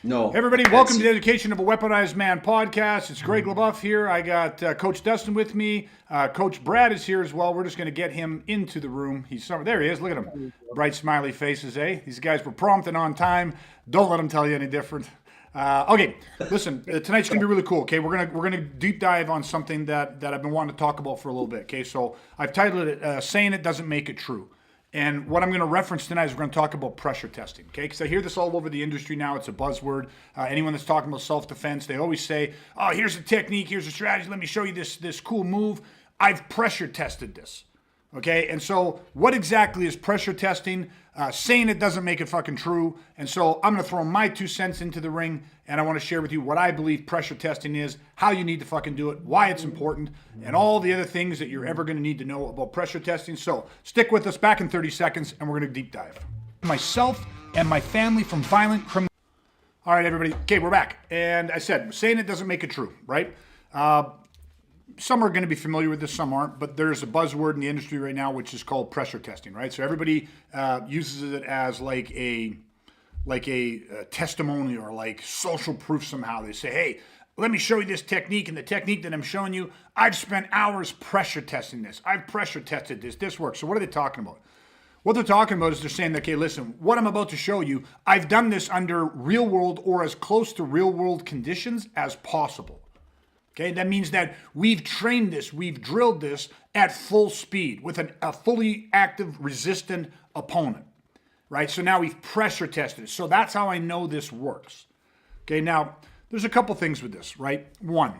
No. Hey everybody, welcome to the Education of a Weaponized Man podcast. It's Greg LaBeouf here. I got Coach Dustin with me. Coach Brad is here as well. We're just going to get him into the room. There he is. Look at him. Bright smiley faces, eh? These guys were prompt and on time. Don't let them tell you any different. Okay, listen, tonight's going to be really cool, okay? We're gonna deep dive on something that I've been wanting to talk about for a little bit, okay? So I've titled it, Saying It Doesn't Make It True. And what I'm going to reference tonight is we're going to talk about pressure testing, okay? Because I hear this all over the industry now. It's a buzzword. Anyone that's talking about self-defense, they always say, oh, here's a technique, here's a strategy, let me show you this cool move. I've pressure tested this, okay? And so what exactly is pressure testing? Saying it doesn't make it fucking true. And so I'm going to throw my 2 cents into the ring, and I want to share with you what I believe pressure testing is, how you need to fucking do it, why it's important, and all the other things that you're ever going to need to know about pressure testing. So stick with us, back in 30 seconds, and we're going to deep dive. Myself and my family from violent criminal. All right, everybody. Okay, we're back. And I said, saying it doesn't make it true, right? Some are going to be familiar with this, some aren't, but there's a buzzword in the industry right now which is called pressure testing, right? So everybody uses it as like a testimony or like social proof somehow. They say, hey, let me show you this technique, and the technique that I'm showing you, I've spent hours pressure testing this. I've pressure tested this. This works. So what are they talking about? What they're talking about is they're saying, okay, listen, what I'm about to show you, I've done this under real world or as close to real world conditions as possible. Okay, that means that we've trained this, we've drilled this at full speed with a fully active, resistant opponent, right? So now we've pressure tested it. So that's how I know this works. Okay, now there's a couple things with this, right? One,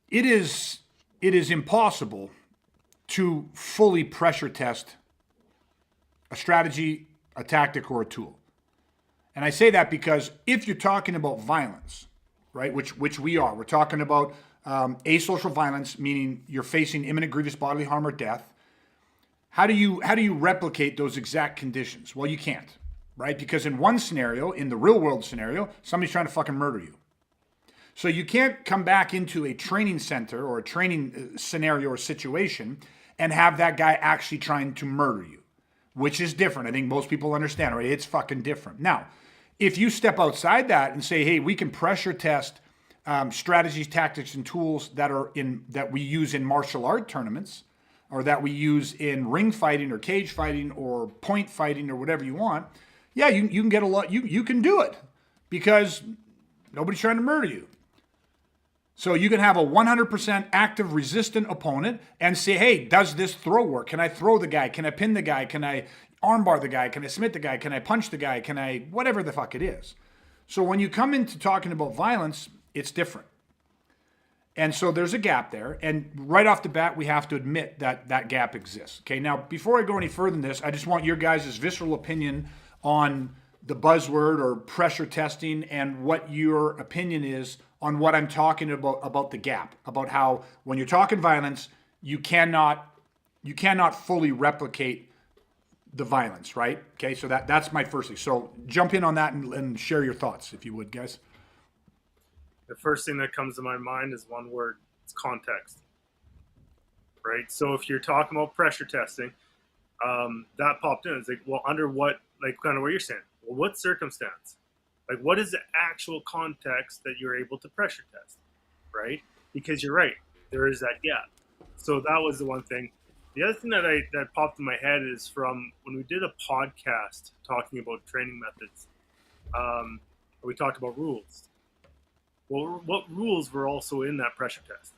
it is impossible to fully pressure test a strategy, a tactic, or a tool. And I say that because if you're talking about violence, right, which we are, we're talking about asocial violence, meaning you're facing imminent grievous bodily harm or death. How do you replicate those exact conditions? Well, you can't, right? Because in one scenario, in the real world scenario, somebody's trying to fucking murder you. So you can't come back into a training center or a training scenario or situation and have that guy actually trying to murder you, which is different. I think most people understand, right? It's fucking different. Now, if you step outside that and say, hey, we can pressure test strategies, tactics, and tools that we use in martial art tournaments, or that we use in ring fighting or cage fighting or point fighting or whatever you want, yeah, you can get a lot, you can do it because nobody's trying to murder you. So you can have a 100% active resistant opponent and say, hey, does this throw work? Can I throw the guy? Can I pin the guy? Can I armbar the guy? Can I submit the guy? Can I punch the guy? Can I, whatever the fuck it is. So when you come into talking about violence, it's different. And so there's a gap there. And right off the bat, we have to admit that that gap exists. Okay, now before I go any further than this, I just want your guys' visceral opinion on the buzzword or pressure testing and what your opinion is on what I'm talking about the gap, about how when you're talking violence, you cannot fully replicate the violence, right? Okay, so that's my first thing. So jump in on that and share your thoughts, if you would, guys. The first thing that comes to my mind is one word. It's context, right? So if you're talking about pressure testing, that popped in. It's like, well, under what, like kind of what you're saying. Well, what circumstance? Like, what is the actual context that you're able to pressure test, right? Because you're right, there is that gap. So that was the one thing. The other thing that popped in my head is from when we did a podcast talking about training methods. We talked about rules. Well, what rules were also in that pressure test?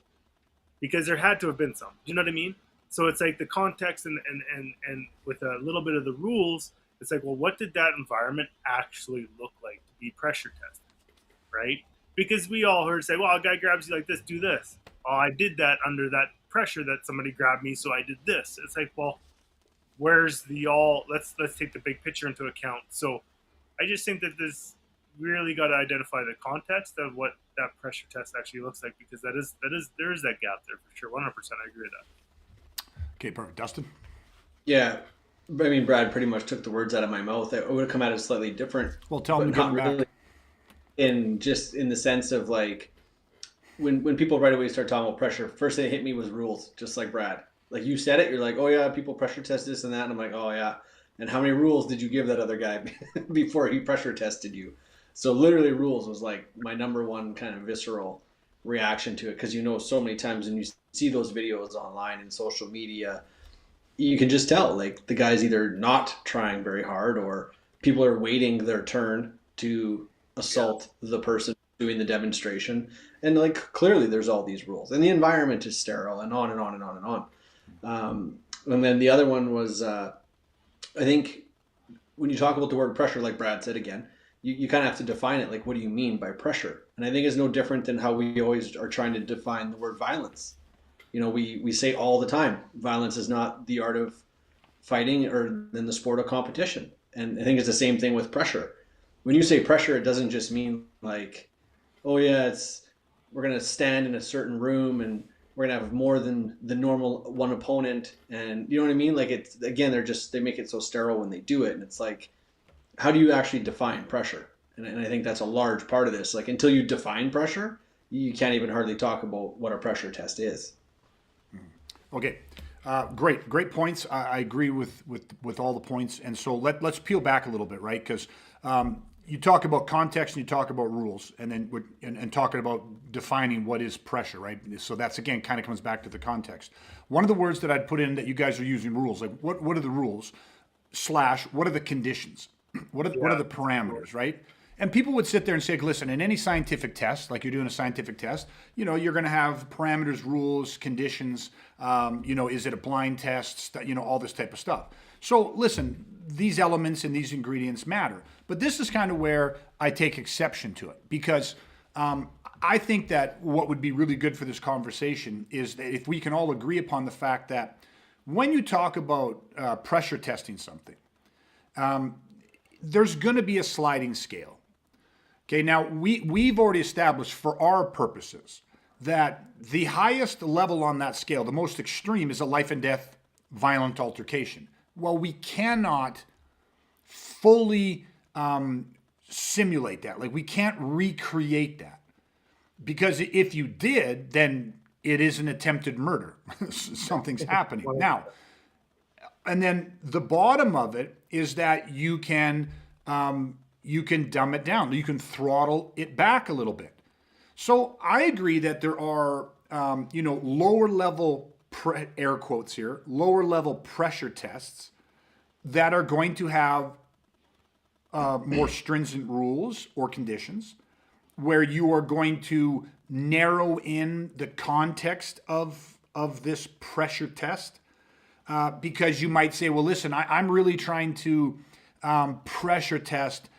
Because there had to have been some. Do you know what I mean? So it's like the context and with a little bit of the rules, it's like, well, what did that environment actually look like to be pressure tested, right? Because we all heard say, well, a guy grabs you like this, do this. Oh, I did that under that pressure that somebody grabbed me, so I did this. It's like, well, where's the all? Let's take the big picture into account. So I just think that this really got to identify the context of what that pressure test actually looks like, because there is that gap there for sure. 100%, I agree with that. Okay, perfect. Dustin? Yeah. I mean, Brad pretty much took the words out of my mouth. It would have come at it slightly different. Well, tell me not really back. In the sense of like, when people right away start talking about pressure, first thing that hit me was rules, just like Brad. Like you said it, you're like, oh yeah, people pressure test this and that. And I'm like, oh yeah. And how many rules did you give that other guy before he pressure tested you? So literally rules was like my number one kind of visceral reaction to it, because so many times when you see those videos online and social media, you can just tell like the guy's either not trying very hard, or people are waiting their turn to assault the person doing the demonstration. And like clearly there's all these rules and the environment is sterile, and on and on and on and on. And then the other one was I think when you talk about the word pressure, like Brad said again, you kind of have to define it. Like, what do you mean by pressure? And I think it's no different than how we always are trying to define the word violence. We say all the time, violence is not the art of fighting or than the sport of competition. And I think it's the same thing with pressure. When you say pressure, it doesn't just mean like, oh yeah, we're going to stand in a certain room and we're going to have more than the normal one opponent. And you know what I mean? Like it's, again, they make it so sterile when they do it. And it's like, how do you actually define pressure? And I think that's a large part of this. Like until you define pressure, you can't even hardly talk about what a pressure test is. Okay, great points. I agree with all the points. And so let's peel back a little bit, right? Because you talk about context and you talk about rules, and then and talking about defining what is pressure, right? So that's again kind of comes back to the context. One of the words that I'd put in that you guys are using rules, like what are the rules / what are the conditions? What are the parameters, right? And people would sit there and say, listen, in any scientific test, like you're doing a scientific test, you're going to have parameters, rules, conditions, is it a blind test, all this type of stuff. So listen, these elements and these ingredients matter. But this is kind of where I take exception to it, because I think that what would be really good for this conversation is that if we can all agree upon the fact that when you talk about pressure testing something, there's going to be a sliding scale. Okay, now we've already established for our purposes that the highest level on that scale, the most extreme, is a life and death violent altercation. Well, we cannot fully simulate that. Like we can't recreate that, because if you did, then it is an attempted murder. Something's happening. Now, and then the bottom of it is that you can dumb it down. You can throttle it back a little bit. So I agree that there are, lower level, air quotes here, lower level pressure tests that are going to have more stringent rules or conditions, where you are going to narrow in the context of this pressure test. Because you might say, well, listen, I'm really trying to pressure test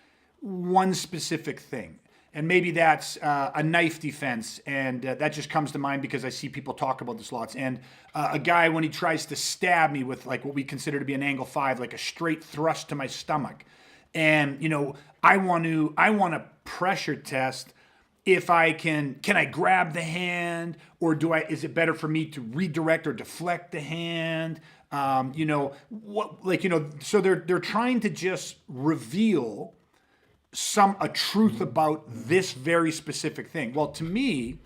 one specific thing. And maybe that's a knife defense. And that just comes to mind because I see people talk about this lots. And a guy, when he tries to stab me with like what we consider to be an angle 5, like a straight thrust to my stomach. And, I want to pressure test if I can I grab the hand, or is it better for me to redirect or deflect the hand? So they're trying to just reveal a truth about this very specific thing. Well, to me,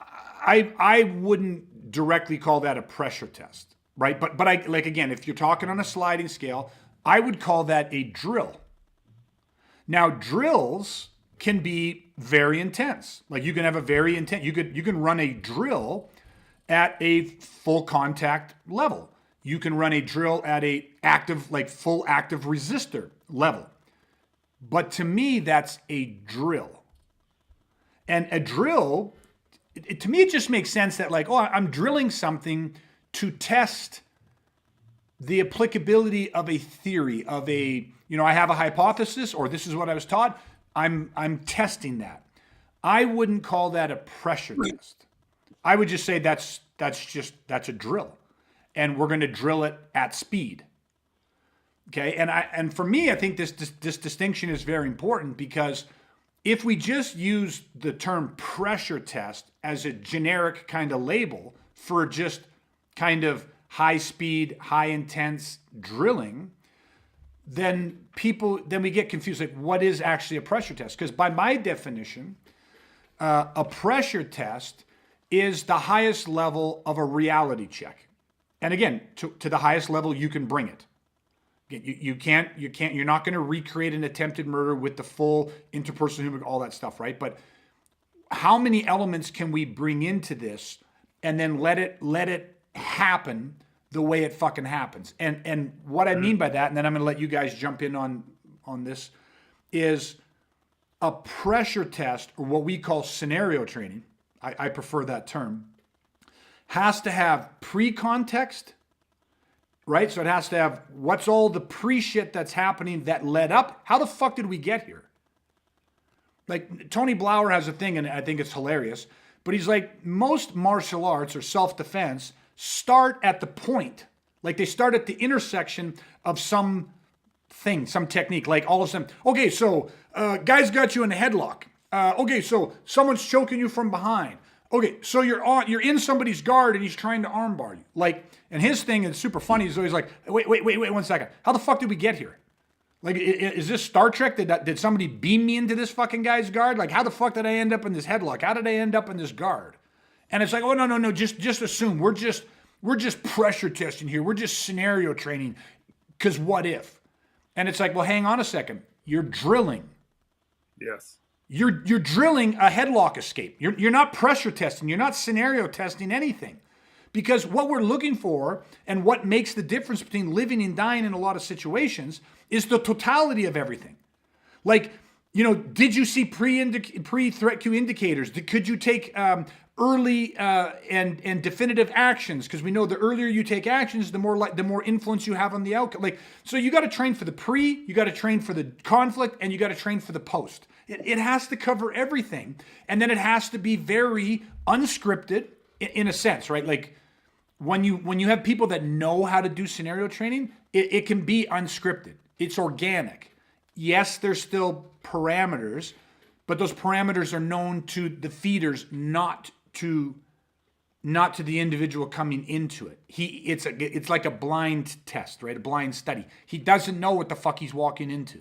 I wouldn't directly call that a pressure test, right? But I, like, again, if you're talking on a sliding scale, I would call that a drill. Now, drills can be very intense. Like you can have a very intense, you can run a drill at a full contact level. You can run a drill at a active, like full active resistor level. But to me, that's a drill. And a drill, to me, it just makes sense that like, I'm drilling something to test the applicability of a theory, of I have a hypothesis, or this is what I was taught. I'm testing that. I wouldn't call that a pressure test. I would just say that's a drill. And we're going to drill it at speed. Okay, and for me, I think this distinction is very important, because if we just use the term pressure test as a generic kind of label for just kind of high speed, high intense drilling, then we get confused. Like, what is actually a pressure test? Because by my definition, a pressure test is the highest level of a reality check. And again, to the highest level you can bring it. You can't, you're not going to recreate an attempted murder with the full interpersonal, all that stuff, right? But how many elements can we bring into this and then let it happen the way it fucking happens? And what I mean by that, and then I'm going to let you guys jump in on this, is a pressure test, or what we call scenario training, I prefer that term, has to have pre-context, right? So it has to have what's all the pre-shit that's happening that led up. How the fuck did we get here? Like Tony Blauer has a thing, and I think it's hilarious, but he's like, most martial arts or self-defense start at the point. Like they start at the intersection of some thing, some technique. Like all of a sudden, okay, so guy's got you in a headlock. Okay, so someone's choking you from behind. Okay, so you're in somebody's guard and he's trying to armbar you. Like, and his thing is super funny. He's always like, wait 1 second. How the fuck did we get here? Like, is this Star Trek? Did somebody beam me into this fucking guy's guard? Like, how the fuck did I end up in this headlock? How did I end up in this guard? And it's like, oh no, just assume we're just pressure testing here. We're just scenario training. Because what if? And it's like, well, hang on a second. You're drilling. Yes. You're drilling a headlock escape. You're not pressure testing. You're not scenario testing anything. Because what we're looking for and what makes the difference between living and dying in a lot of situations is the totality of everything. Like, did you see pre-threat cue indicators? Could you take early and definitive actions? Because we know the earlier you take actions, the more influence you have on the outcome. Like, so you got to train for the pre, you got to train for the conflict, and you got to train for the post. It has to cover everything, and then it has to be very unscripted in a sense, right? Like when you have people that know how to do scenario training, it can be unscripted. It's organic. Yes, there's still parameters, but those parameters are known to the feeders, not to the individual coming into it. It's like a blind test, right? A blind study. He doesn't know what the fuck he's walking into.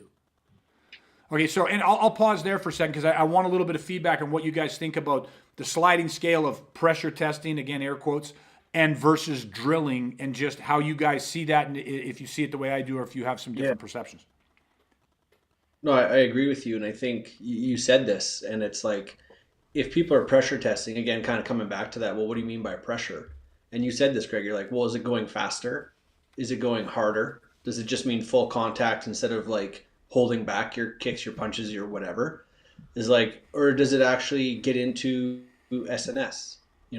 Okay, so, and I'll pause there for a second because I want a little bit of feedback on what you guys think about the sliding scale of pressure testing, again, air quotes, and versus drilling, and just how you guys see that, and if you see it the way I do, or if you have some different perceptions. No, I agree with you, and I think you said this, and it's like, if people are pressure testing, again, kind of coming back to that, well, what do you mean by pressure? And you said this, Greg, you're like, well, is it going faster? Is it going harder? Does it just mean full contact instead of like holding back your kicks, your punches, your whatever? Is like, or does it actually get into SNS,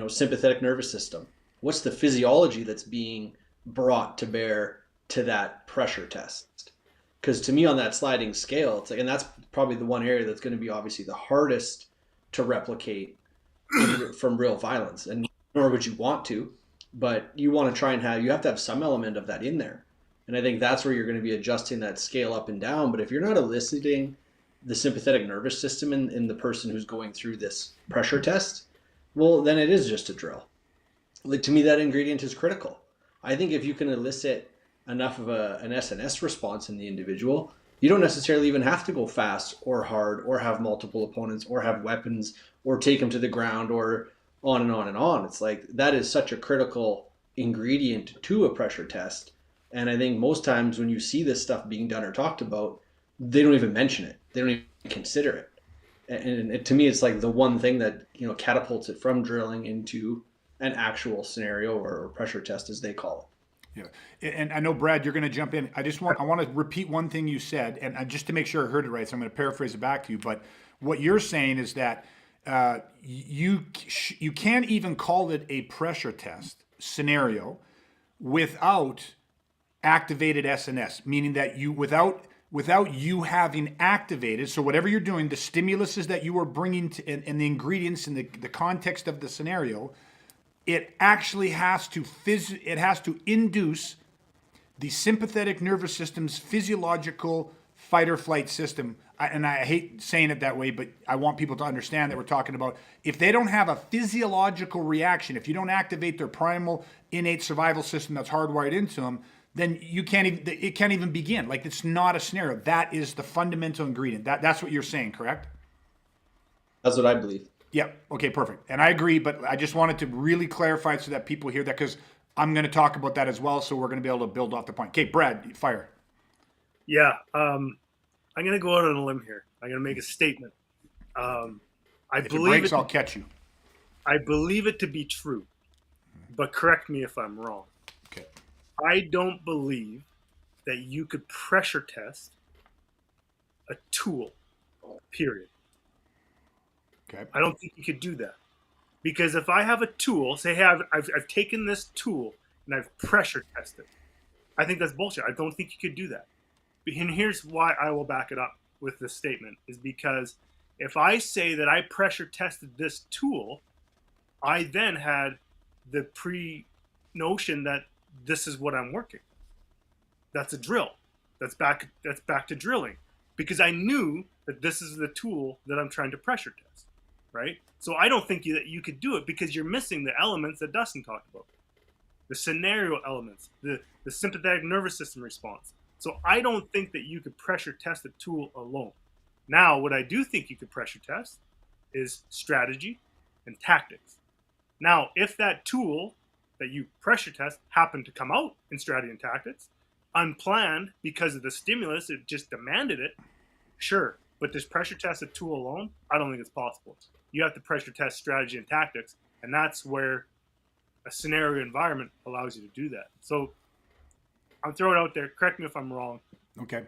sympathetic nervous system? What's the physiology that's being brought to bear to that pressure test? Because to me, on that sliding scale, it's like, and that's probably the one area that's going to be obviously the hardest to replicate from real violence. And nor would you want to, but you want to try and you have to have some element of that in there. And I think that's where you're going to be adjusting that scale up and down. But if you're not eliciting the sympathetic nervous system in the person who's going through this pressure test, well, then it is just a drill. Like, to me, that ingredient is critical. I think if you can elicit enough of an SNS response in the individual, you don't necessarily even have to go fast or hard or have multiple opponents or have weapons or take them to the ground or on and on and on. It's like, that is such a critical ingredient to a pressure test. And I think most times when you see this stuff being done or talked about, they don't even mention it. They don't even consider it. And to me, it's like the one thing that, catapults it from drilling into an actual scenario or pressure test, as they call it. Yeah. And I know, Brad, you're going to jump in. I want to repeat one thing you said, and just to make sure I heard it right, so I'm going to paraphrase it back to you. But what you're saying is that you can't even call it a pressure test scenario without activated SNS, meaning that without you having activated, so whatever you're doing, the stimuluses that you are bringing to, and the ingredients in the context of the scenario, it actually has to induce the sympathetic nervous system's physiological fight or flight system. And I hate saying it that way, but I want people to understand that we're talking about, if they don't have a physiological reaction, if you don't activate their primal innate survival system that's hardwired into them, then it can't even begin. Like, it's not a scenario. That is the fundamental ingredient. That's what you're saying, correct? That's what I believe. Yeah. Okay, perfect. And I agree, but I just wanted to really clarify so that people hear that, because I'm going to talk about that as well, so we're going to be able to build off the point. Okay, Brad, fire. Yeah. I'm going to go out on a limb here. I'm going to make a statement. I If it believe breaks, it. I'll catch you. I believe it to be true, but correct me if I'm wrong. Okay. I don't believe that you could pressure test a tool. Period. Okay. I don't think you could do that because if I have a tool, say, hey, I've taken this tool and I've pressure tested. I think that's bullshit. I don't think you could do that. And here's why I will back it up with this statement is because if I say that I pressure tested this tool, I then had the pre notion that this is what I'm working. That's a drill. That's back to drilling. Because I knew that this is the tool that I'm trying to pressure test. Right? So I don't think that you could do it because you're missing the elements that Dustin talked about. The scenario elements, the sympathetic nervous system response. So I don't think that you could pressure test a tool alone. Now, what I do think you could pressure test is strategy and tactics. Now, if that tool that you pressure test happened to come out in strategy and tactics, unplanned because of the stimulus, it just demanded it, sure. But this pressure test a tool alone, I don't think it's possible. You have to pressure test strategy and tactics, and that's where a scenario environment allows you to do that. So I'm throwing it out there. Correct me if I'm wrong. Okay.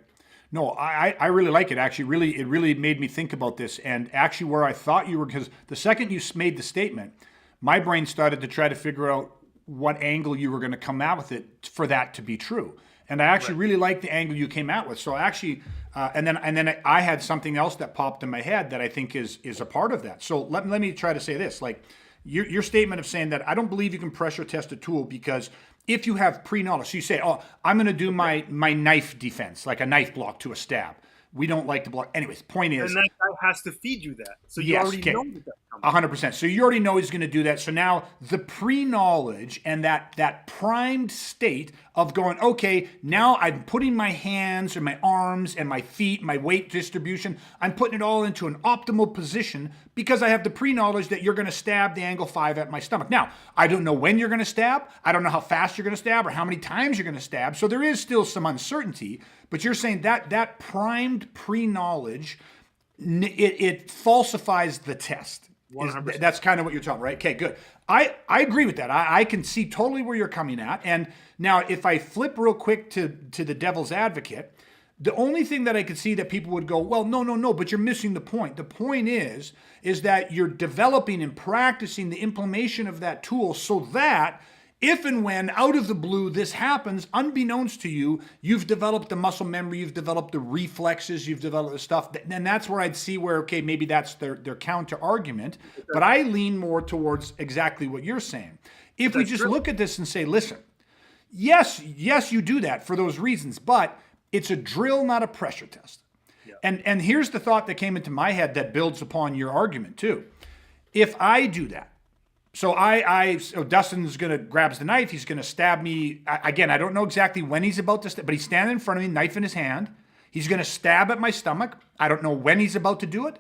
No, I really like it. Actually, it really made me think about this. And actually, where I thought you were, because the second you made the statement, my brain started to try to figure out what angle you were going to come out with it for that to be true. And I actually really like the angle you came out with. So actually, and then I had something else that popped in my head that I think is a part of that. So let me try to say this. Like your statement of saying that I don't believe you can pressure test a tool because if you have pre-knowledge, so you say, oh, I'm going to do my knife defense, like a knife block to a stab. We don't like to block. Anyways, point is. And that guy has to feed you that. So you already know that that's coming. 100%. So you already know he's going to do that. So now the pre-knowledge and that primed state of going, okay, now I'm putting my hands and my arms and my feet, my weight distribution, I'm putting it all into an optimal position because I have the pre-knowledge that you're going to stab the angle 5 at my stomach. Now, I don't know when you're going to stab. I don't know how fast you're going to stab or how many times you're going to stab. So there is still some uncertainty. But you're saying that primed pre-knowledge, it falsifies the test. 100%. That's kind of what you're talking, right? Okay, good. I agree with that. I can see totally where you're coming at. And now if I flip real quick to the devil's advocate, the only thing that I could see that people would go, well, no, but you're missing the point. The point is that you're developing and practicing the implementation of that tool so that if and when out of the blue this happens, unbeknownst to you, you've developed the muscle memory, you've developed the reflexes, you've developed the stuff. And that's where I'd see where, okay, maybe that's their counter argument. But I lean more towards exactly what you're saying. If we just look at this and say, listen, yes, you do that for those reasons, but it's a drill, not a pressure test. Yeah. And here's the thought that came into my head that builds upon your argument too. If I do that, so so Dustin's going to grabs the knife. He's going to stab me. Again, I don't know exactly when he's about to stab, but he's standing in front of me, knife in his hand. He's going to stab at my stomach. I don't know when he's about to do it.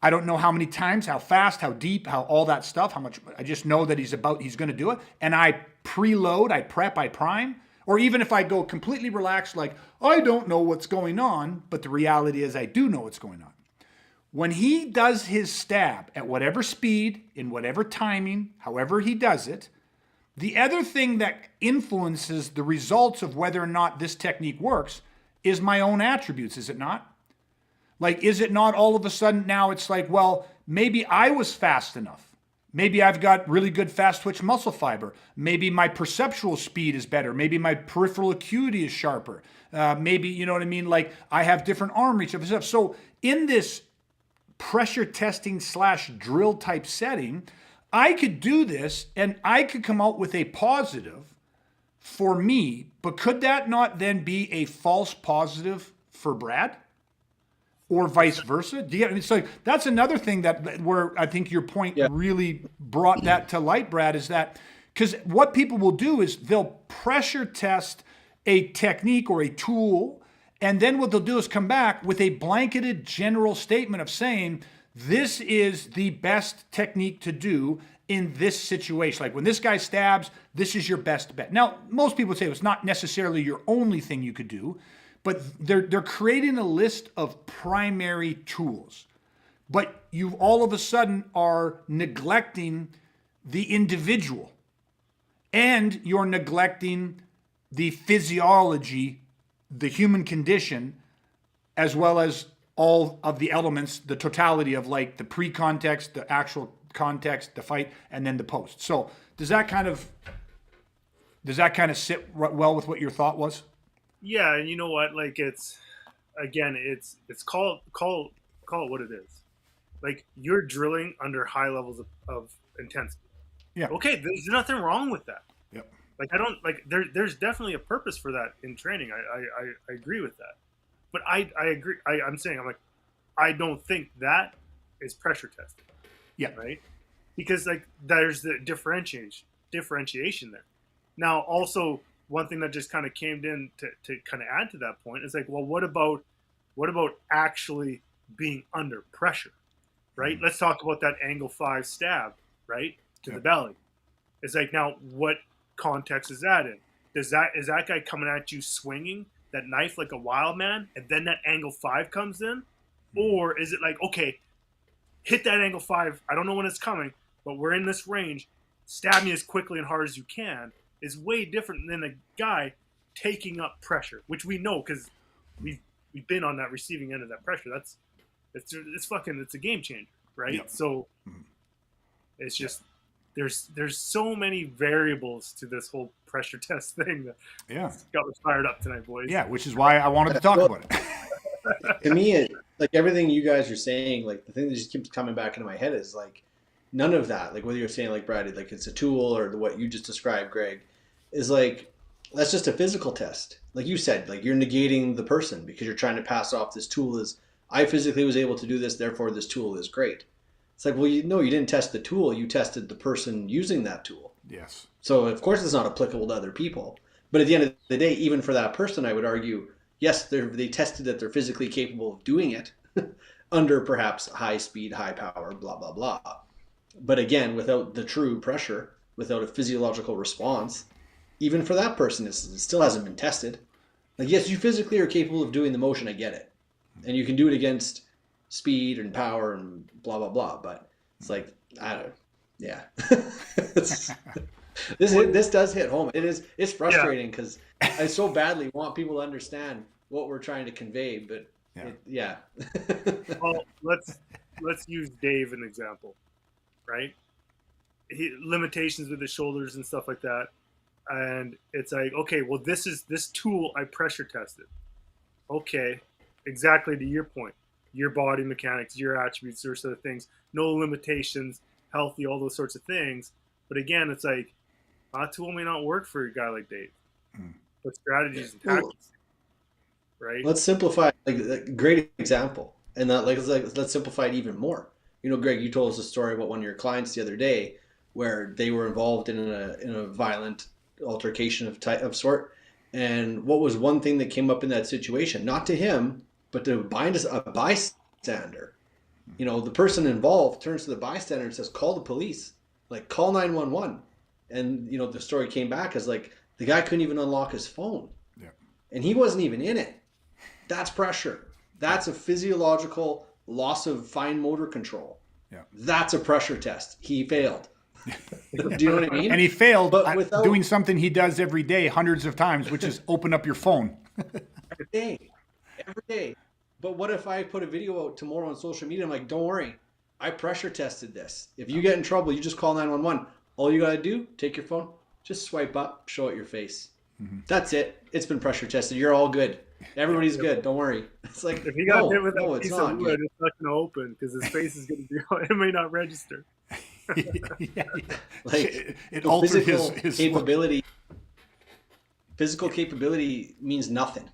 I don't know how many times, how fast, how deep, how all that stuff, how much. I just know that he's going to do it. And I preload, I prep, I prime. Or even if I go completely relaxed, like, I don't know what's going on, but the reality is I do know what's going on. When he does his stab at whatever speed, in whatever timing, however he does it, the other thing that influences the results of whether or not this technique works is my own attributes, is it not? Like, is it not all of a sudden now it's like, well, maybe I was fast enough. Maybe I've got really good fast twitch muscle fiber. Maybe my perceptual speed is better. Maybe my peripheral acuity is sharper. Maybe, you know what I mean? Like, I have different arm reach and stuff. So in this pressure testing / drill type setting, I could do this and I could come out with a positive for me, but could that not then be a false positive for Brad? Or vice versa? It's like, that's another thing that where I think your point really brought that to light, Brad, is that because what people will do is they'll pressure test a technique or a tool, and then what they'll do is come back with a blanketed general statement of saying, this is the best technique to do in this situation. Like when this guy stabs, this is your best bet. Now, most people say it's not necessarily your only thing you could do, but they're creating a list of primary tools. But you all of a sudden are neglecting the individual, and you're neglecting the physiology, the human condition, as well as all of the elements, the totality of like the pre-context, the actual context, the fight, and then the post. So does that kind of sit well with what your thought was? Yeah, and you know what? Like it's call it what it is. Like you're drilling under high levels of intensity. Yeah. Okay, there's nothing wrong with that. Yep. Like I don't like there's definitely a purpose for that in training. I agree with that. But I agree. I'm saying I'm like I don't think that is pressure testing. Yeah. Right. Because like there's the differentiation there. Now also one thing that just kind of came in to kind of add to that point is like, well, what about actually being under pressure? Right. Let's talk about that angle 5 stab, right, to the belly. It's like, now what context is that in? Is that guy coming at you swinging that knife like a wild man, and then that angle 5 comes in? Or is it like, okay, hit that angle 5, I don't know when it's coming, but we're in this range, stab me as quickly and hard as you can, is way different than a guy taking up pressure, which we know because we've been on that receiving end of that pressure. It's a game changer, right? Yep. So it's just there's so many variables to this whole pressure test thing that got me fired up tonight, boys. Yeah, which is why I wanted to talk about it. To me, like everything you guys are saying, like the thing that just keeps coming back into my head is like none of that. Like whether you're saying like Brad, like it's a tool or what you just described, Greg, is like that's just a physical test. Like you said, like you're negating the person because you're trying to pass off this tool as I physically was able to do this, therefore this tool is great. It's like, well, you didn't test the tool, you tested the person using that tool. Yes. So of course it's not applicable to other people. But at the end of the day, even for that person, I would argue, yes, they tested that they're physically capable of doing it under perhaps high speed, high power, blah, blah, blah. But again, without the true pressure, without a physiological response, even for that person, it still hasn't been tested. Like, yes, you physically are capable of doing the motion, I get it. And you can do it against speed and power and blah, blah, blah. But it's like, I don't know. Yeah. This does hit home. It's frustrating because I so badly want people to understand what we're trying to convey, but yeah. Well, let's use Dave an example, right? Limitations with his shoulders and stuff like that, and it's like, okay, well, this tool I pressure tested. Okay, exactly to your point, your body mechanics, your attributes, those sort of things, no limitations, healthy, all those sorts of things. But again, it's like that tool may not work for a guy like Dave. But strategies and tactics, right? Let's simplify. Like a great example, and that let's simplify it even more. You know, Greg, you told us a story about one of your clients the other day where they were involved in a violent altercation of sort. And what was one thing that came up in that situation? Not to him, but to a bystander. You know, the person involved turns to the bystander and says, "Call the police, like call 911." And you know, the story came back as like the guy couldn't even unlock his phone, and he wasn't even in it. That's pressure. That's a physiological loss of fine motor control. Yeah, that's a pressure test. He failed. Do you know what I mean? And he failed doing something he does every day, hundreds of times, which is open up your phone. Every day. But what if I put a video out tomorrow on social media? I'm like, don't worry, I pressure tested this. If you get in trouble, you just call 911. All you gotta do, take your phone, just swipe up, show it your face. Mm-hmm. That's it. It's been pressure tested. You're all good. Everybody's good. Don't worry. It's like, if he got hit with a piece of wood, it's not gonna open because his face is gonna be. It may not register. Like it altered his capability. Look. Physical capability means nothing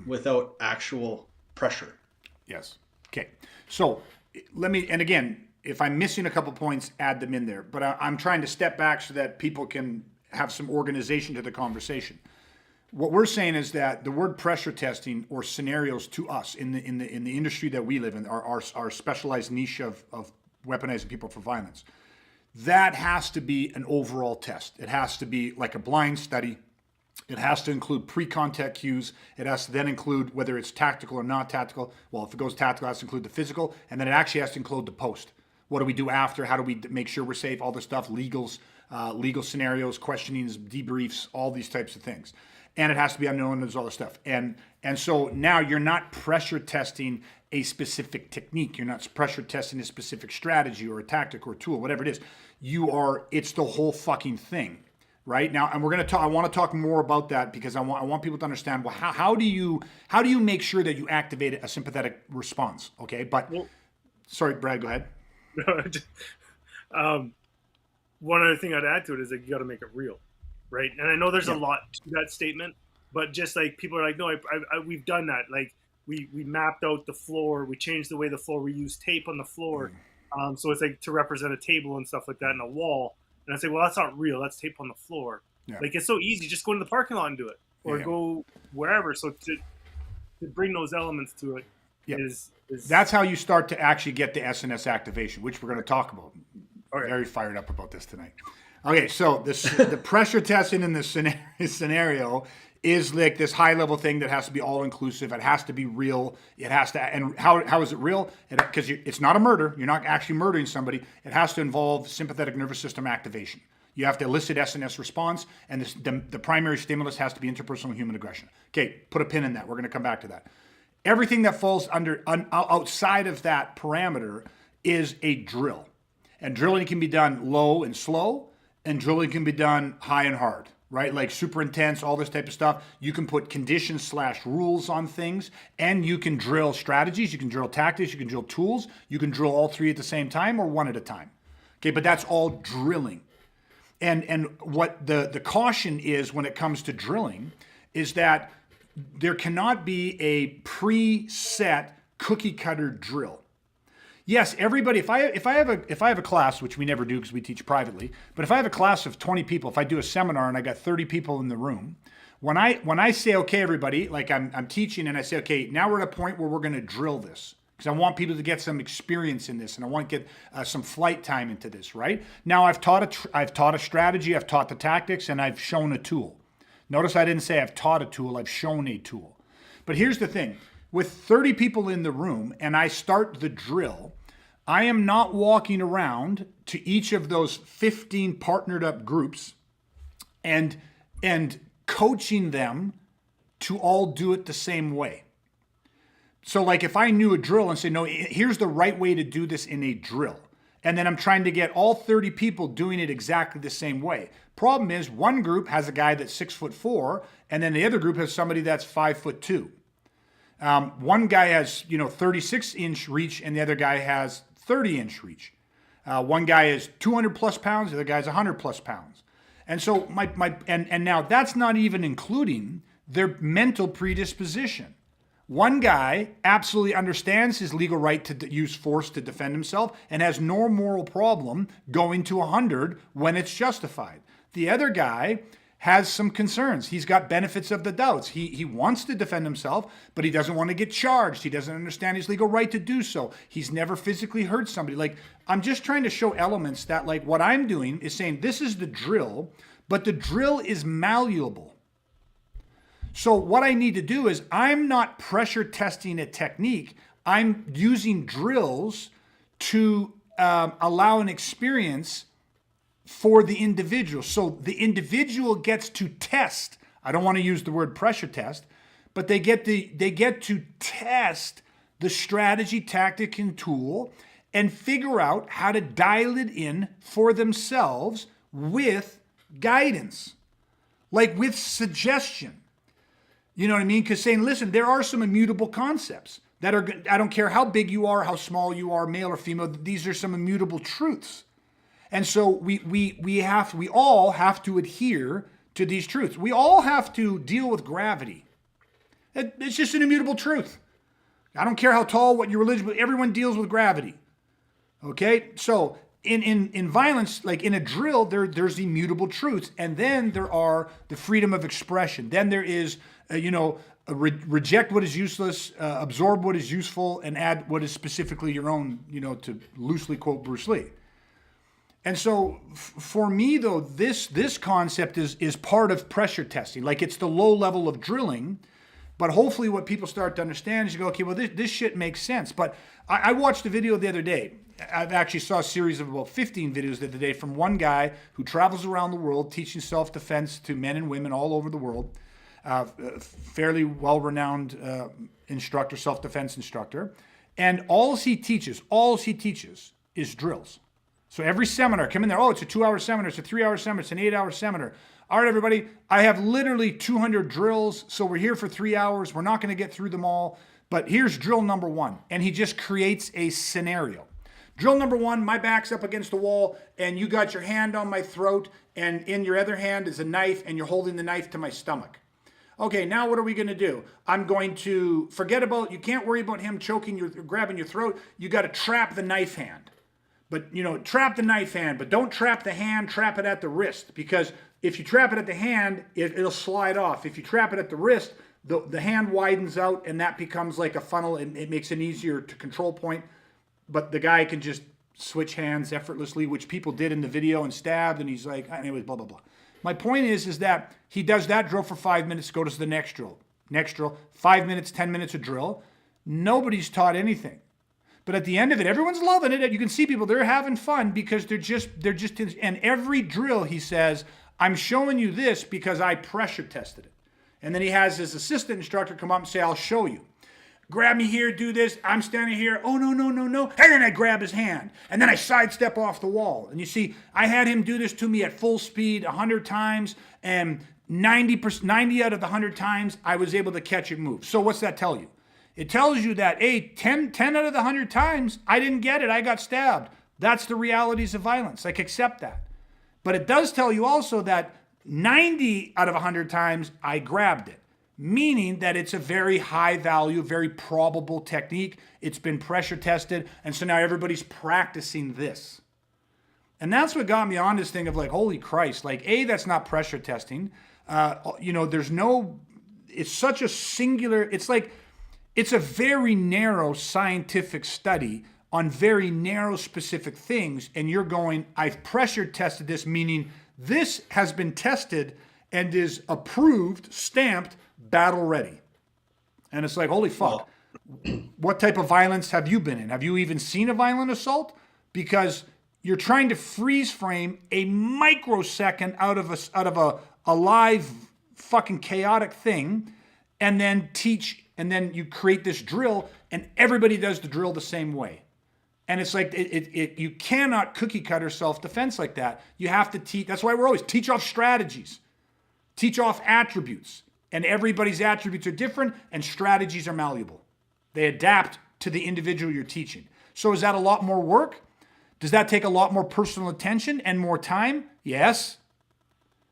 without actual pressure. Yes. Okay. So let me, and again, if I'm missing a couple points, add them in there. But I'm trying to step back so that people can have some organization to the conversation. What we're saying is that the word pressure testing or scenarios to us in the industry that we live in, our specialized niche of weaponizing people for violence, that has to be an overall test. It has to be like a blind study. It has to include pre-contact cues. It has to then include whether it's tactical or not tactical. Well, if it goes tactical, it has to include the physical, and then it actually has to include the post. What do we do after? How do we make sure we're safe? All this stuff, legals, legal scenarios, questionings, debriefs, all these types of things. And it has to be unknown. There's all this stuff. And so now you're not pressure testing a specific technique. You're not pressure testing a specific strategy or a tactic or a tool, whatever it is. It's the whole fucking thing. Right now, and we're going to talk. I want to talk more about that because I want people to understand. Well, how do you make sure that you activate a sympathetic response? Okay, but sorry, Brad, go ahead. One other thing I'd add to it is that you got to make it real, right? And I know there's a lot to that statement, but just like people are like, no, we've done that. Like we mapped out the floor, we changed the way the floor, we used tape on the floor, so it's like to represent a table and stuff like that, and a wall. And I say, well, that's not real. That's tape on the floor. Yeah. Like, it's so easy. Just go into the parking lot and do it. Or go wherever. So to bring those elements to it is... That's how you start to actually get the SNS activation, which we're going to talk about. Okay. Very fired up about this tonight. Okay, so the pressure testing in this scenario is like this high-level thing that has to be all-inclusive. It has to be real. It has to, and how is it real? Because it's not a murder. You're not actually murdering somebody. It has to involve sympathetic nervous system activation. You have to elicit SNS response, and the primary stimulus has to be interpersonal human aggression. Okay, put a pin in that. We're going to come back to that. Everything that falls outside of that parameter is a drill. And drilling can be done low and slow, and drilling can be done high and hard. Right? Like super intense, all this type of stuff. You can put conditions/rules on things, and you can drill strategies, you can drill tactics, you can drill tools, you can drill all three at the same time or one at a time. Okay, but that's all drilling. And what the caution is when it comes to drilling is that there cannot be a preset cookie cutter drill. Yes, everybody. If I have a class, which we never do because we teach privately, but if I have a class of 20 people, if I do a seminar and I got 30 people in the room, when I say okay, everybody, like I'm teaching and I say okay, now we're at a point where we're going to drill this because I want people to get some experience in this and I want to get some flight time into this. Right now, I've taught a strategy, I've taught the tactics, and I've shown a tool. Notice I didn't say I've taught a tool, I've shown a tool. But here's the thing. With 30 people in the room and I start the drill, I am not walking around to each of those 15 partnered up groups and coaching them to all do it the same way. So like if I knew a drill and say, no, here's the right way to do this in a drill. And then I'm trying to get all 30 people doing it exactly the same way. Problem is one group has a guy that's 6'4", and then the other group has somebody that's 5'2". One guy has 36-inch reach, and the other guy has 30-inch reach. One guy is 200 plus pounds, the other guy's 100 plus pounds. And so and now that's not even including their mental predisposition. One guy absolutely understands his legal right to use force to defend himself and has no moral problem going to 100 when it's justified. The other guy has some concerns. He's got benefits of the doubts. He wants to defend himself, but he doesn't want to get charged. He doesn't understand his legal right to do so. He's never physically hurt somebody. Like, I'm just trying to show elements that, like, what I'm doing is saying this is the drill, but the drill is malleable. So what I need to do is I'm not pressure testing a technique. I'm using drills to allow an experience for the individual. So the individual gets to test. I don't want to use the word pressure test, but they get to test the strategy, tactic, and tool and figure out how to dial it in for themselves with guidance, like with suggestion. You know what I mean? Because saying, listen, there are some immutable concepts that are, I don't care how big you are, how small you are, male or female, these are some immutable truths. And so we all have to adhere to these truths. We all have to deal with gravity. It's just an immutable truth. I don't care how tall, what your religion, but everyone deals with gravity. Okay? So in violence, like in a drill, there's immutable truths. And then there are the freedom of expression. Then there is, reject what is useless, absorb what is useful, and add what is specifically your own, to loosely quote Bruce Lee. And so for me though, this concept is part of pressure testing. Like it's the low level of drilling, but hopefully what people start to understand is you go, okay, well this shit makes sense. But I watched a video the other day. I've actually saw a series of about 15 videos the other day from one guy who travels around the world teaching self-defense to men and women all over the world. Fairly well-renowned instructor, self-defense instructor. And all he teaches is drills. So every seminar, come in there, oh, it's a 2-hour seminar, it's a 3-hour seminar, it's an 8-hour seminar. All right, everybody, I have literally 200 drills, so we're here for 3 hours. We're not going to get through them all, but here's drill number 1. And he just creates a scenario. Drill number 1, my back's up against the wall, and you got your hand on my throat, and in your other hand is a knife, and you're holding the knife to my stomach. Okay, now what are we going to do? I'm going to you can't worry about him grabbing your throat. You got to trap the knife hand. But, trap the knife hand, but don't trap the hand, trap it at the wrist. Because if you trap it at the hand, it'll slide off. If you trap it at the wrist, the hand widens out and that becomes like a funnel and it makes an easier to control point. But the guy can just switch hands effortlessly, which people did in the video and stabbed. And he's like, anyways, blah, blah, blah. My point is that he does that drill for 5 minutes, go to the next drill. Next drill, 5 minutes, 10 minutes of drill. Nobody's taught anything. But at the end of it, everyone's loving it. You can see people, they're having fun because they're just, and every drill he says, I'm showing you this because I pressure tested it. And then he has his assistant instructor come up and say, I'll show you. Grab me here, do this. I'm standing here. Oh, no. And then I grab his hand. And then I sidestep off the wall. And you see, I had him do this to me at full speed 100 times. And 90 out of the 100 times, I was able to catch it move. So what's that tell you? It tells you that, 10 out of the 100 times, I didn't get it. I got stabbed. That's the realities of violence. Like, accept that. But it does tell you also that 90 out of 100 times, I grabbed it. Meaning that it's a very high value, very probable technique. It's been pressure tested. And so now everybody's practicing this. And that's what got me on this thing of like, holy Christ, like, that's not pressure testing. It's such a singular, it's a very narrow scientific study on very narrow specific things. And you're going, I've pressure tested this, meaning this has been tested and is approved, stamped, battle ready. And it's like, holy fuck. What type of violence have you been in? Have you even seen a violent assault? Because you're trying to freeze frame a microsecond out of a live fucking chaotic thing and then teach, and then you create this drill and everybody does the drill the same way. And it's like, you cannot cookie cutter self-defense like that. You have to teach. That's why we're always teach off strategies, teach off attributes. And everybody's attributes are different and strategies are malleable. They adapt to the individual you're teaching. So is that a lot more work? Does that take a lot more personal attention and more time? Yes.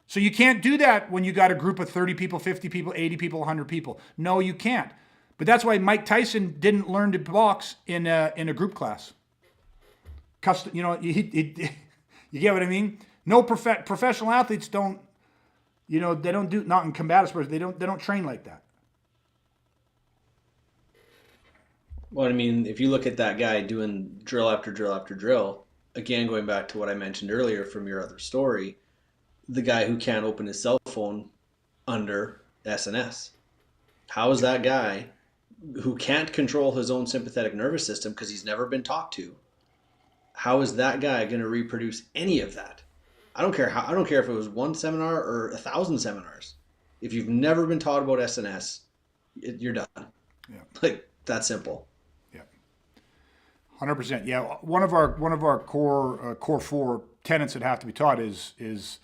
So you can't do that when you got a group of 30 people, 50 people, 80 people, 100 people. No, you can't. But that's why Mike Tyson didn't learn to box in a group class. You get what I mean? No professional athletes don't. They don't do, not in combative sports, they don't train like that. Well, I mean, if you look at that guy doing drill after drill after drill, again, going back to what I mentioned earlier from your other story, the guy who can't open his cell phone under SNS. How is that guy who can't control his own sympathetic nervous system because he's never been talked to, how is that guy going to reproduce any of that? I don't care if it was one seminar or 1,000 seminars. If you've never been taught about SNS, you're done. Yeah. Like, that's simple. Yeah. 100%. Yeah. One of our core 4 tenets that have to be taught is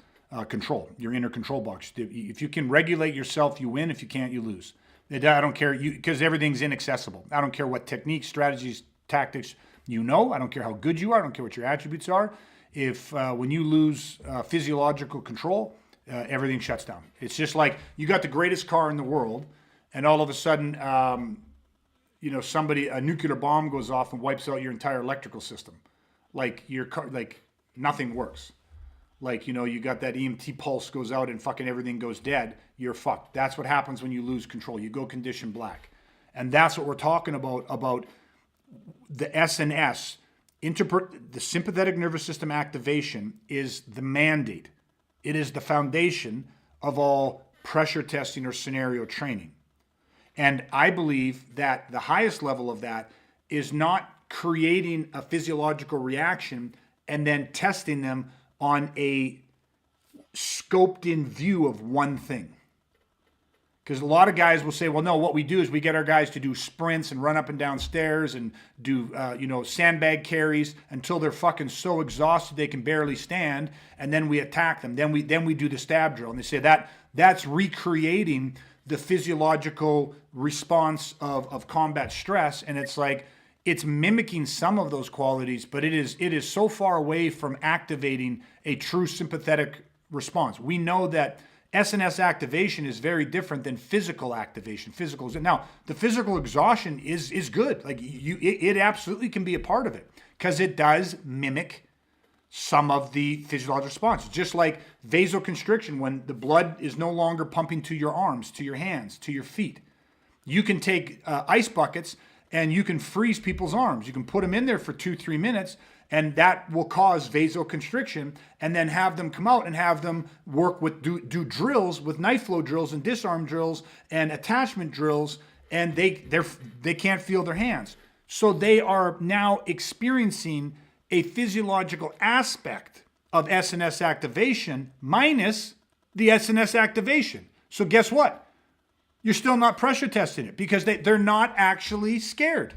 control, your inner control box. If you can regulate yourself, you win. If you can't, you lose. I don't care, because everything's inaccessible. I don't care what techniques, strategies, tactics I don't care how good you are. I don't care what your attributes are. If when you lose physiological control, everything shuts down. It's just like you got the greatest car in the world, and all of a sudden, a nuclear bomb goes off and wipes out your entire electrical system. Like your car, like nothing works. Like, you got that EMT pulse goes out and fucking everything goes dead. You're fucked. That's what happens when you lose control. You go condition black. And that's what we're talking about the SNS The sympathetic nervous system activation is the mandate. It is the foundation of all pressure testing or scenario training. And I believe that the highest level of that is not creating a physiological reaction and then testing them on a scoped in view of one thing. Because a lot of guys will say, well, no, what we do is we get our guys to do sprints and run up and down stairs and do, sandbag carries until they're fucking so exhausted they can barely stand. And then we attack them. Then we do the stab drill. And they say that's recreating the physiological response of combat stress. And it's like, it's mimicking some of those qualities, but it is so far away from activating a true sympathetic response. We know that SNS activation is very different than physical activation. Now, the physical exhaustion is good. Like it absolutely can be a part of it because it does mimic some of the physiological response. Just like vasoconstriction, when the blood is no longer pumping to your arms, to your hands, to your feet. You can take ice buckets and you can freeze people's arms. You can put them in there for 2-3 minutes, and that will cause vasoconstriction, and then have them come out and have them work with do drills with knife flow drills and disarm drills and attachment drills, and they can't feel their hands. So they are now experiencing a physiological aspect of SNS activation minus the SNS activation. So guess what? You're still not pressure testing it because they're not actually scared.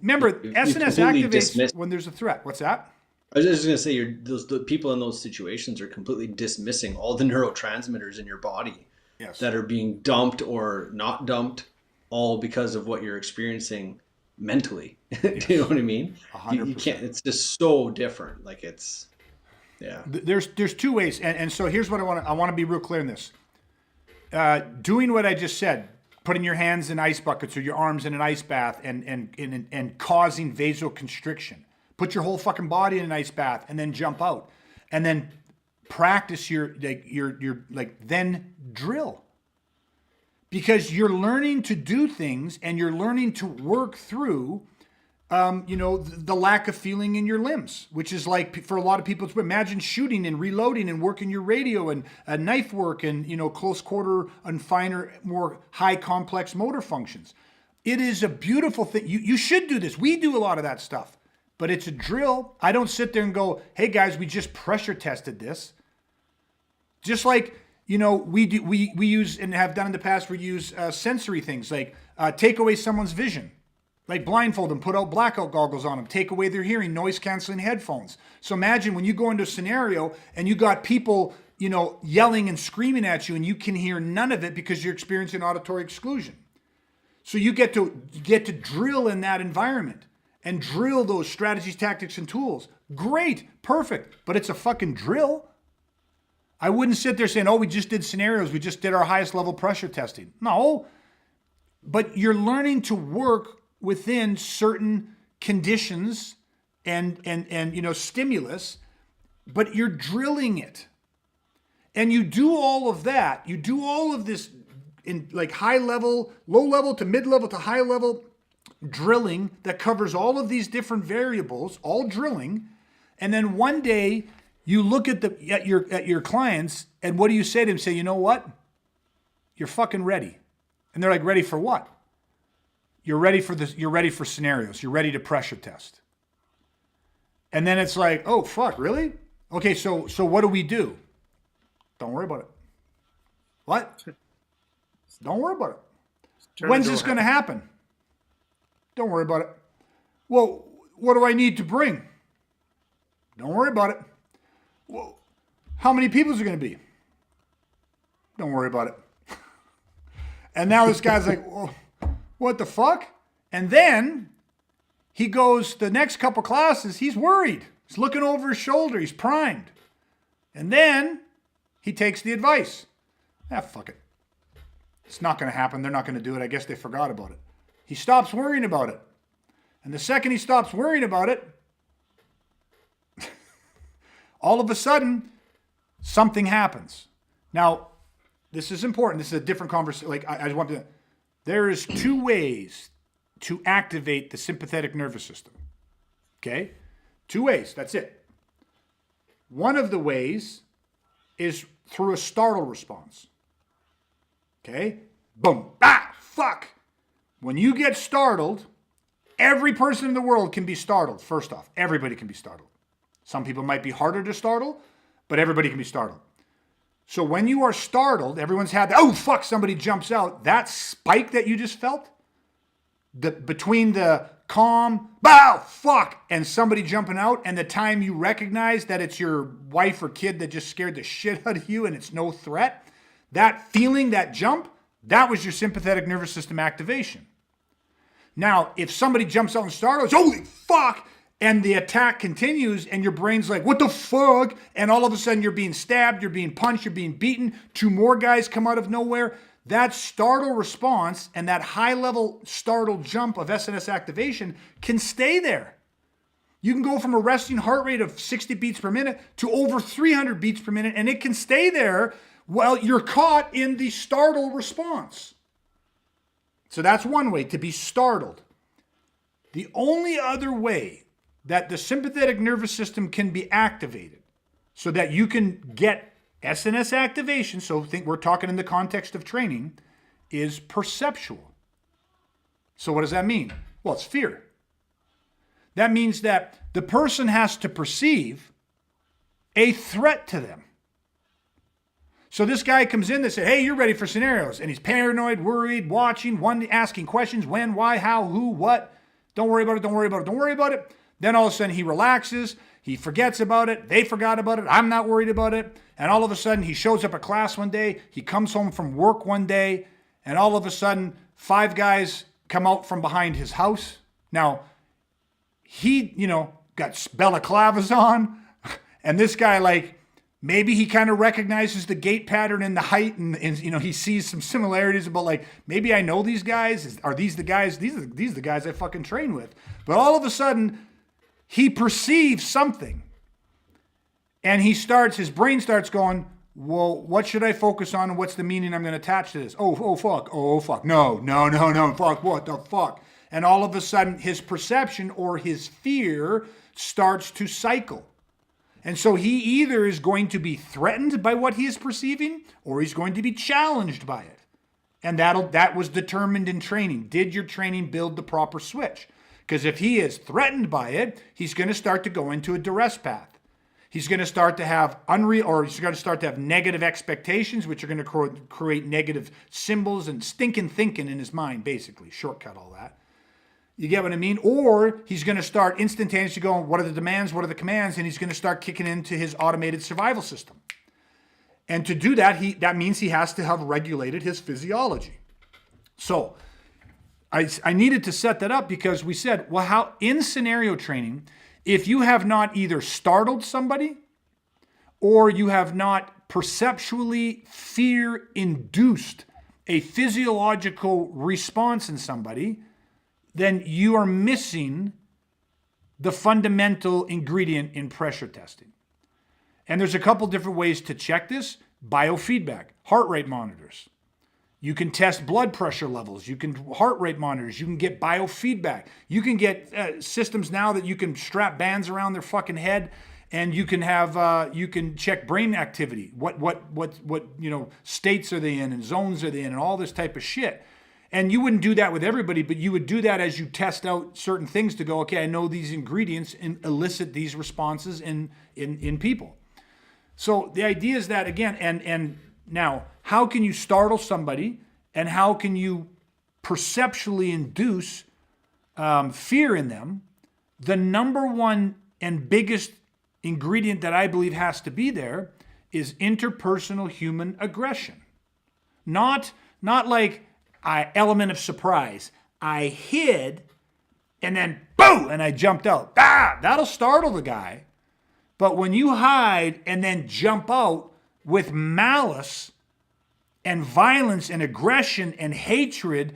Remember, SNS activates when there's a threat. What's that? I was just going to say, the people in those situations are completely dismissing all the neurotransmitters in your body that are being dumped or not dumped, all because of what you're experiencing mentally. Do you know what I mean? 100%. You can't. It's just so different. Like it's, yeah. There's two ways, and so here's what I want to be real clear in this. Doing what I just said, putting your hands in ice buckets or your arms in an ice bath and causing vasoconstriction. Put your whole fucking body in an ice bath and then jump out. And then practice your then drill. Because you're learning to do things and you're learning to work through the lack of feeling in your limbs, which is like for a lot of people, it's imagine shooting and reloading and working your radio and knife work and, close quarter and finer, more high complex motor functions. It is a beautiful thing. You should do this. We do a lot of that stuff, but it's a drill. I don't sit there and go, hey guys, we just pressure tested this. Just like, we use and have done in the past, we use sensory things like take away someone's vision. Like blindfold them, put out blackout goggles on them, take away their hearing, noise canceling headphones. So imagine when you go into a scenario and you got people, yelling and screaming at you and you can hear none of it because you're experiencing auditory exclusion. So you get to drill in that environment and drill those strategies, tactics, and tools. Great, perfect, but it's a fucking drill. I wouldn't sit there saying, oh, we just did scenarios, we just did our highest level pressure testing. No, but you're learning to work within certain conditions and stimulus, but you're drilling it. And you do all of that. You do all of this in like high level, low level to mid level to high level drilling that covers all of these different variables, all drilling. And then one day you look at your clients and what do you say to them? Say, you know what? You're fucking ready. And they're like, ready for what? You're ready for this. You're ready for scenarios. You're ready to pressure test. And then it's like, oh, fuck, really? Okay, so what do we do? Don't worry about it. What? Don't worry about it. When's this going to happen? Don't worry about it. Well, what do I need to bring? Don't worry about it. Well, how many people is there going to be? Don't worry about it. And now this guy's like, well, what the fuck? And then he goes the next couple classes, he's worried. He's looking over his shoulder. He's primed. And then he takes the advice. Fuck it. It's not going to happen. They're not going to do it. I guess they forgot about it. He stops worrying about it. And the second he stops worrying about it, all of a sudden, something happens. Now, this is important. This is a different conversation. Like, I just want to... There is two ways to activate the sympathetic nervous system. Okay? 2 ways. That's it. One of the ways is through a startle response. Okay? Boom. Ah, fuck. When you get startled, every person in the world can be startled. First off, everybody can be startled. Some people might be harder to startle, but everybody can be startled. So when you are startled, everyone's had, oh, fuck, somebody jumps out. That spike that you just felt, between the calm, bow, fuck, and somebody jumping out, and the time you recognize that it's your wife or kid that just scared the shit out of you and it's no threat, that feeling, that jump, that was your sympathetic nervous system activation. Now, if somebody jumps out and startles, holy fuck, and the attack continues and your brain's like, what the fuck? And all of a sudden you're being stabbed, you're being punched, you're being beaten, 2 more guys come out of nowhere. That startle response and that high-level startle jump of SNS activation can stay there. You can go from a resting heart rate of 60 beats per minute to over 300 beats per minute, and it can stay there while you're caught in the startle response. So that's one way, to be startled. The only other way that the sympathetic nervous system can be activated so that you can get SNS activation, so think we're talking in the context of training, is perceptual. So what does that mean? Well, it's fear. That means that the person has to perceive a threat to them. So this guy comes in, they say, hey, you're ready for scenarios. And he's paranoid, worried, watching, asking questions, when, why, how, who, what. Don't worry about it, don't worry about it, don't worry about it. Then all of a sudden he relaxes, he forgets about it, they forgot about it, I'm not worried about it. And all of a sudden he shows up at class one day, he comes home from work one day, and all of a sudden 5 guys come out from behind his house. Now, he, got balaclavas on, and this guy, maybe he kind of recognizes the gait pattern and the height, and he sees some similarities about maybe I know these guys. Are these the guys? These are the guys I fucking train with. But all of a sudden, he perceives something, and his brain starts going, well, what should I focus on, and what's the meaning I'm going to attach to this? Oh, fuck, no, fuck, what the fuck? And all of a sudden, his perception or his fear starts to cycle. And so he either is going to be threatened by what he is perceiving, or he's going to be challenged by it. And that was determined in training. Did your training build the proper switch? Because if he is threatened by it, he's going to start to go into a duress path. He's going to start to have negative expectations, which are going to create negative symbols and stinking thinking in his mind, basically. Shortcut all that. You get what I mean? Or he's going to start instantaneously going, what are the demands, what are the commands? And he's going to start kicking into his automated survival system. And to do that, that means he has to have regulated his physiology. So I needed to set that up because we said, well, how in scenario training, if you have not either startled somebody or you have not perceptually fear-induced a physiological response in somebody, then you are missing the fundamental ingredient in pressure testing. And there's a couple different ways to check this. Biofeedback, heart rate monitors. You can test blood pressure levels. You can heart rate monitors. You can get biofeedback. You can get systems now that you can strap bands around their fucking head, and you can have you can check brain activity. What states are they in and zones are they in and all this type of shit. And you wouldn't do that with everybody, but you would do that as you test out certain things to go, okay, I know these ingredients and elicit these responses in people. So the idea is that, again, and now, how can you startle somebody and how can you perceptually induce fear in them? The number one and biggest ingredient that I believe has to be there is interpersonal human aggression. Not like element of surprise. I hid and then boom, and I jumped out. That'll startle the guy. But when you hide and then jump out with malice and violence and aggression and hatred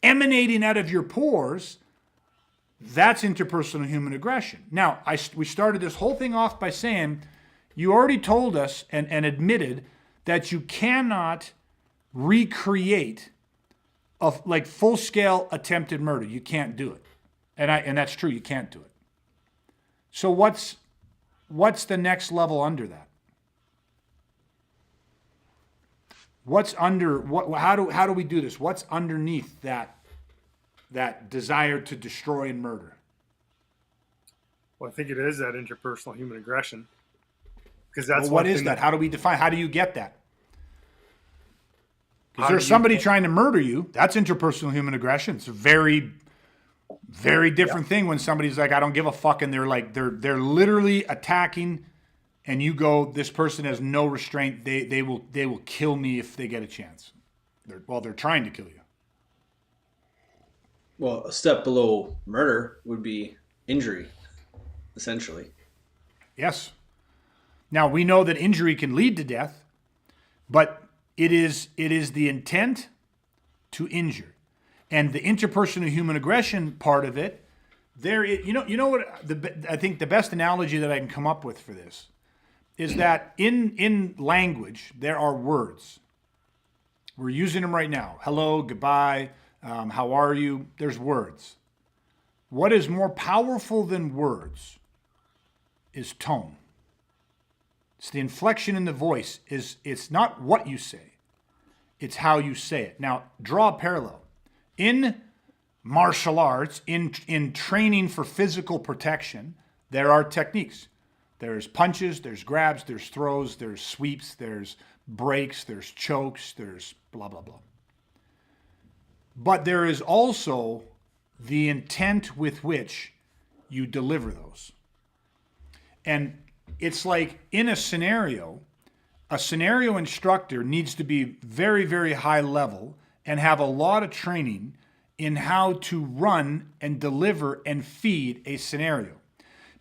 emanating out of your pores, that's interpersonal human aggression. Now, we started this whole thing off by saying, you already told us and admitted that you cannot recreate full-scale attempted murder. You can't do it. And that's true, you can't do it. So what's the next level under that? What's under what? How do we do this? What's underneath that desire to destroy and murder? Well, I think it is that interpersonal human aggression, because that's Well, what is that? How do we define? How do you get that? Is there somebody trying to murder you? That's interpersonal human aggression. It's a very, very different thing when somebody's like, I don't give a fuck, and they're like, they're literally attacking, and you go, this person has no restraint. They will kill me if they get a chance. They're trying to kill you. Well, a step below murder would be injury, essentially. Yes. Now we know that injury can lead to death, but it is the intent to injure, and the interpersonal human aggression part of it. You know what? I think the best analogy that I can come up with for this is that in language there are words. We're using them right now. Hello, goodbye, how are you? There's words. What is more powerful than words is tone. It's the inflection in the voice. It's not what you say, it's how you say it. Now, draw a parallel. In martial arts, in training for physical protection, there are techniques. There's punches, there's grabs, there's throws, there's sweeps, there's breaks, there's chokes, there's blah, blah, blah. But there is also the intent with which you deliver those. And it's like in a scenario instructor needs to be very, very high level and have a lot of training in how to run and deliver and feed a scenario.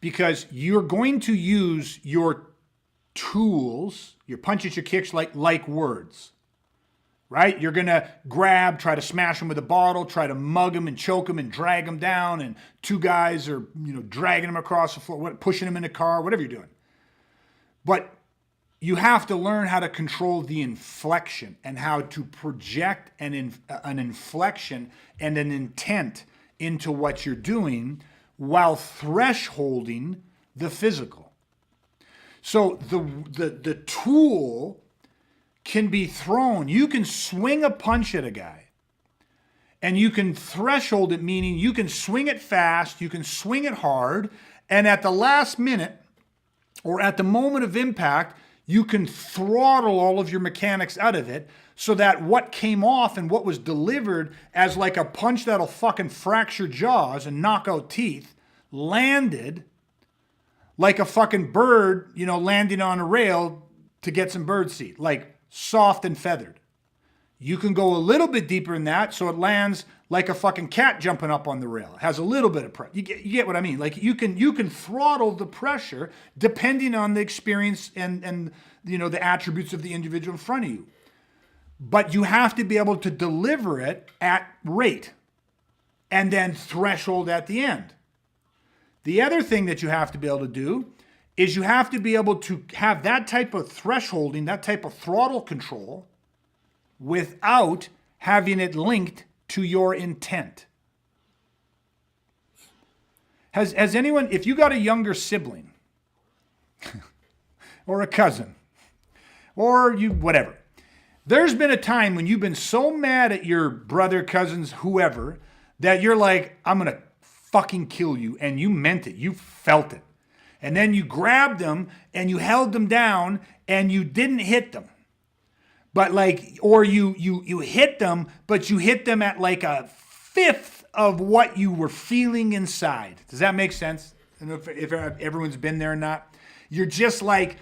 Because you're going to use your tools, your punches, your kicks, like words, right? You're going to grab, try to smash them with a bottle, try to mug them and choke them and drag them down, and two guys are, dragging them across the floor, pushing them in the car, whatever you're doing. But you have to learn how to control the inflection and how to project an inflection and an intent into what you're doing while thresholding the physical. So the tool can be thrown. You can swing a punch at a guy and you can threshold it, meaning you can swing it fast, you can swing it hard, and at the last minute or at the moment of impact, you can throttle all of your mechanics out of it so that what came off and what was delivered as like a punch that'll fucking fracture jaws and knock out teeth landed like a fucking bird, landing on a rail to get some bird seed, like soft and feathered. You can go a little bit deeper in that so it lands like a fucking cat jumping up on the rail. It has a little bit of pressure. You get what I mean? Like you can throttle the pressure depending on the experience and the attributes of the individual in front of you. But you have to be able to deliver it at rate and then threshold at the end. The other thing that you have to be able to do is you have to be able to have that type of thresholding, that type of throttle control without having it linked to your intent. Has anyone, if you got a younger sibling or a cousin or whatever, there's been a time when you've been so mad at your brother, cousins, whoever, that you're like, I'm going to fucking kill you. And you meant it. You felt it. And then you grabbed them and you held them down and you didn't hit them. But or you hit them, but you hit them at like a fifth of what you were feeling inside. Does that make sense? I don't know if everyone's been there or not. You're just like,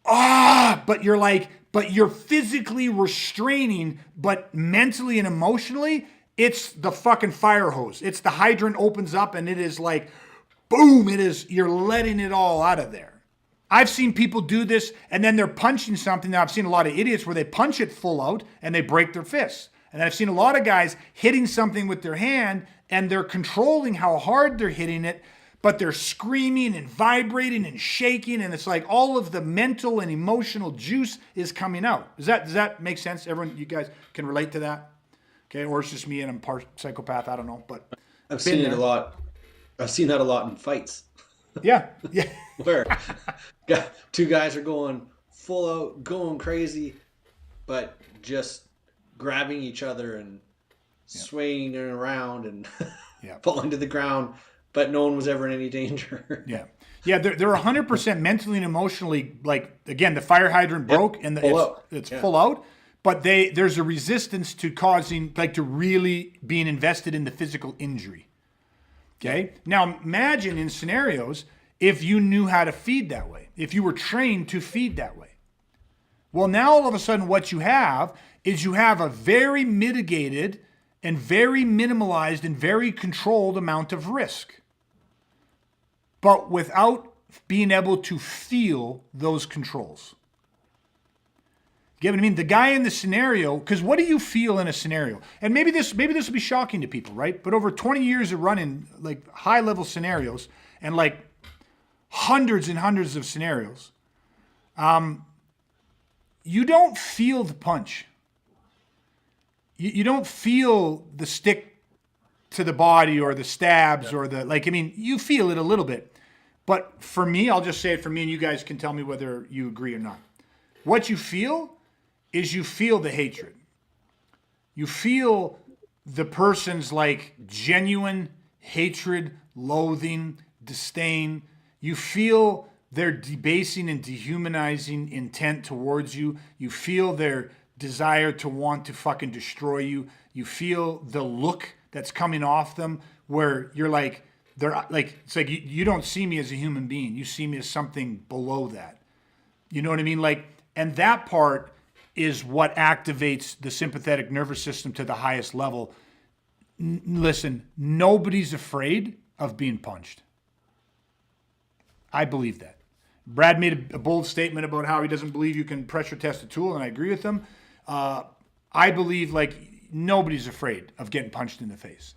but you're physically restraining, but mentally and emotionally, it's the fucking fire hose. It's the hydrant opens up and it is like, boom, you're letting it all out of there. I've seen people do this and then they're punching something. Now I've seen a lot of idiots where they punch it full out and they break their fists. And I've seen a lot of guys hitting something with their hand and they're controlling how hard they're hitting it, but they're screaming and vibrating and shaking, and it's like all of the mental and emotional juice is coming out. Does that make sense? Everyone, you guys can relate to that? Okay, or it's just me and I'm part psychopath, I don't know, but I've seen it a lot. I've seen that a lot in fights. Yeah. Yeah. where two guys are going full out, going crazy, but just grabbing each other and swaying around and Yeah. falling to the ground, but no one was ever in any danger. Yeah. Yeah, they're 100% mentally and emotionally, like, again, the fire hydrant broke and it's full out, but there's a resistance to causing, like, to really being invested in the physical injury. Okay? Now, imagine in scenarios if you knew how to feed that way, if you were trained to feed that way. Well, now all of a sudden what you have is you have a very mitigated and very minimalized and very controlled amount of risk, but without being able to feel those controls. You get what I mean? The guy in the scenario, because what do you feel in a scenario? And maybe this will be shocking to people, right? But over 20 years of running like high level scenarios and like hundreds and hundreds of scenarios, you don't feel the punch. You don't feel the stick to the body or the stabs or the, like, I mean, you feel it a little bit. But for me, I'll just say it for me, and you guys can tell me whether you agree or not. What you feel is you feel the hatred. You feel the person's like genuine hatred, loathing, disdain. You feel their debasing and dehumanizing intent towards you. You feel their desire to want to fucking destroy you. You feel the look that's coming off them where you're like, they're like, it's like you don't see me as a human being. You see me as something below that. You know what I mean? Like, and that part is what activates the sympathetic nervous system to the highest level. Listen, nobody's afraid of being punched. I believe that. Brad made a bold statement about how he doesn't believe you can pressure test a tool, and I agree with him. I believe like nobody's afraid of getting punched in the face.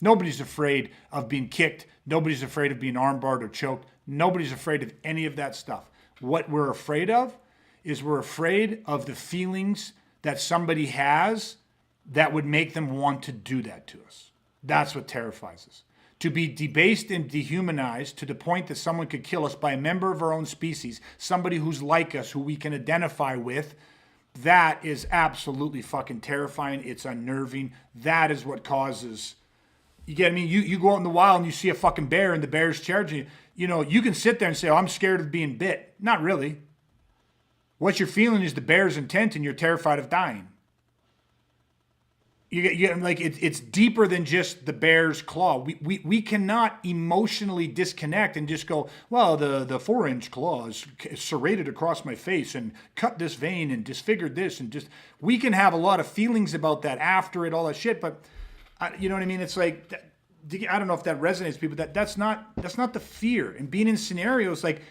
Nobody's afraid of being kicked. Nobody's afraid of being armbarred or choked. Nobody's afraid of any of that stuff. What we're afraid of is we're afraid of the feelings that somebody has that would make them want to do that to us. That's what terrifies us. To be debased and dehumanized to the point that someone could kill us by a member of our own species, somebody who's like us, who we can identify with, that is absolutely fucking terrifying. It's unnerving. That is what causes... You get what I mean? You go out in the wild and you see a fucking bear and the bear's charging you. You know, you can sit there and say, oh, I'm scared of being bit. Not really. What you're feeling is the bear's intent and you're terrified of dying. You get like it's deeper than just the bear's claw. We cannot emotionally disconnect and just go, well, the 4-inch claw is serrated across my face and cut this vein and disfigured this and just, we can have a lot of feelings about that after it, all that shit, but you know what I mean? It's like, I don't know if that resonates with people. That's not the fear. And being in scenarios, like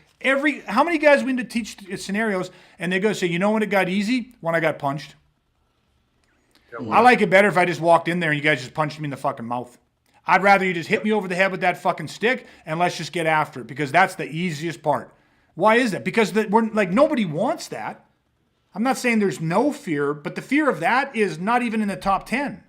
how many guys went to teach scenarios and they go say, you know when it got easy? When I got punched. I like it better if I just walked in there and you guys just punched me in the fucking mouth. I'd rather you just hit me over the head with that fucking stick and let's just get after it, because that's the easiest part. Why is that? Because we're like, nobody wants that. I'm not saying there's no fear, but the fear of that is not even in the top 10.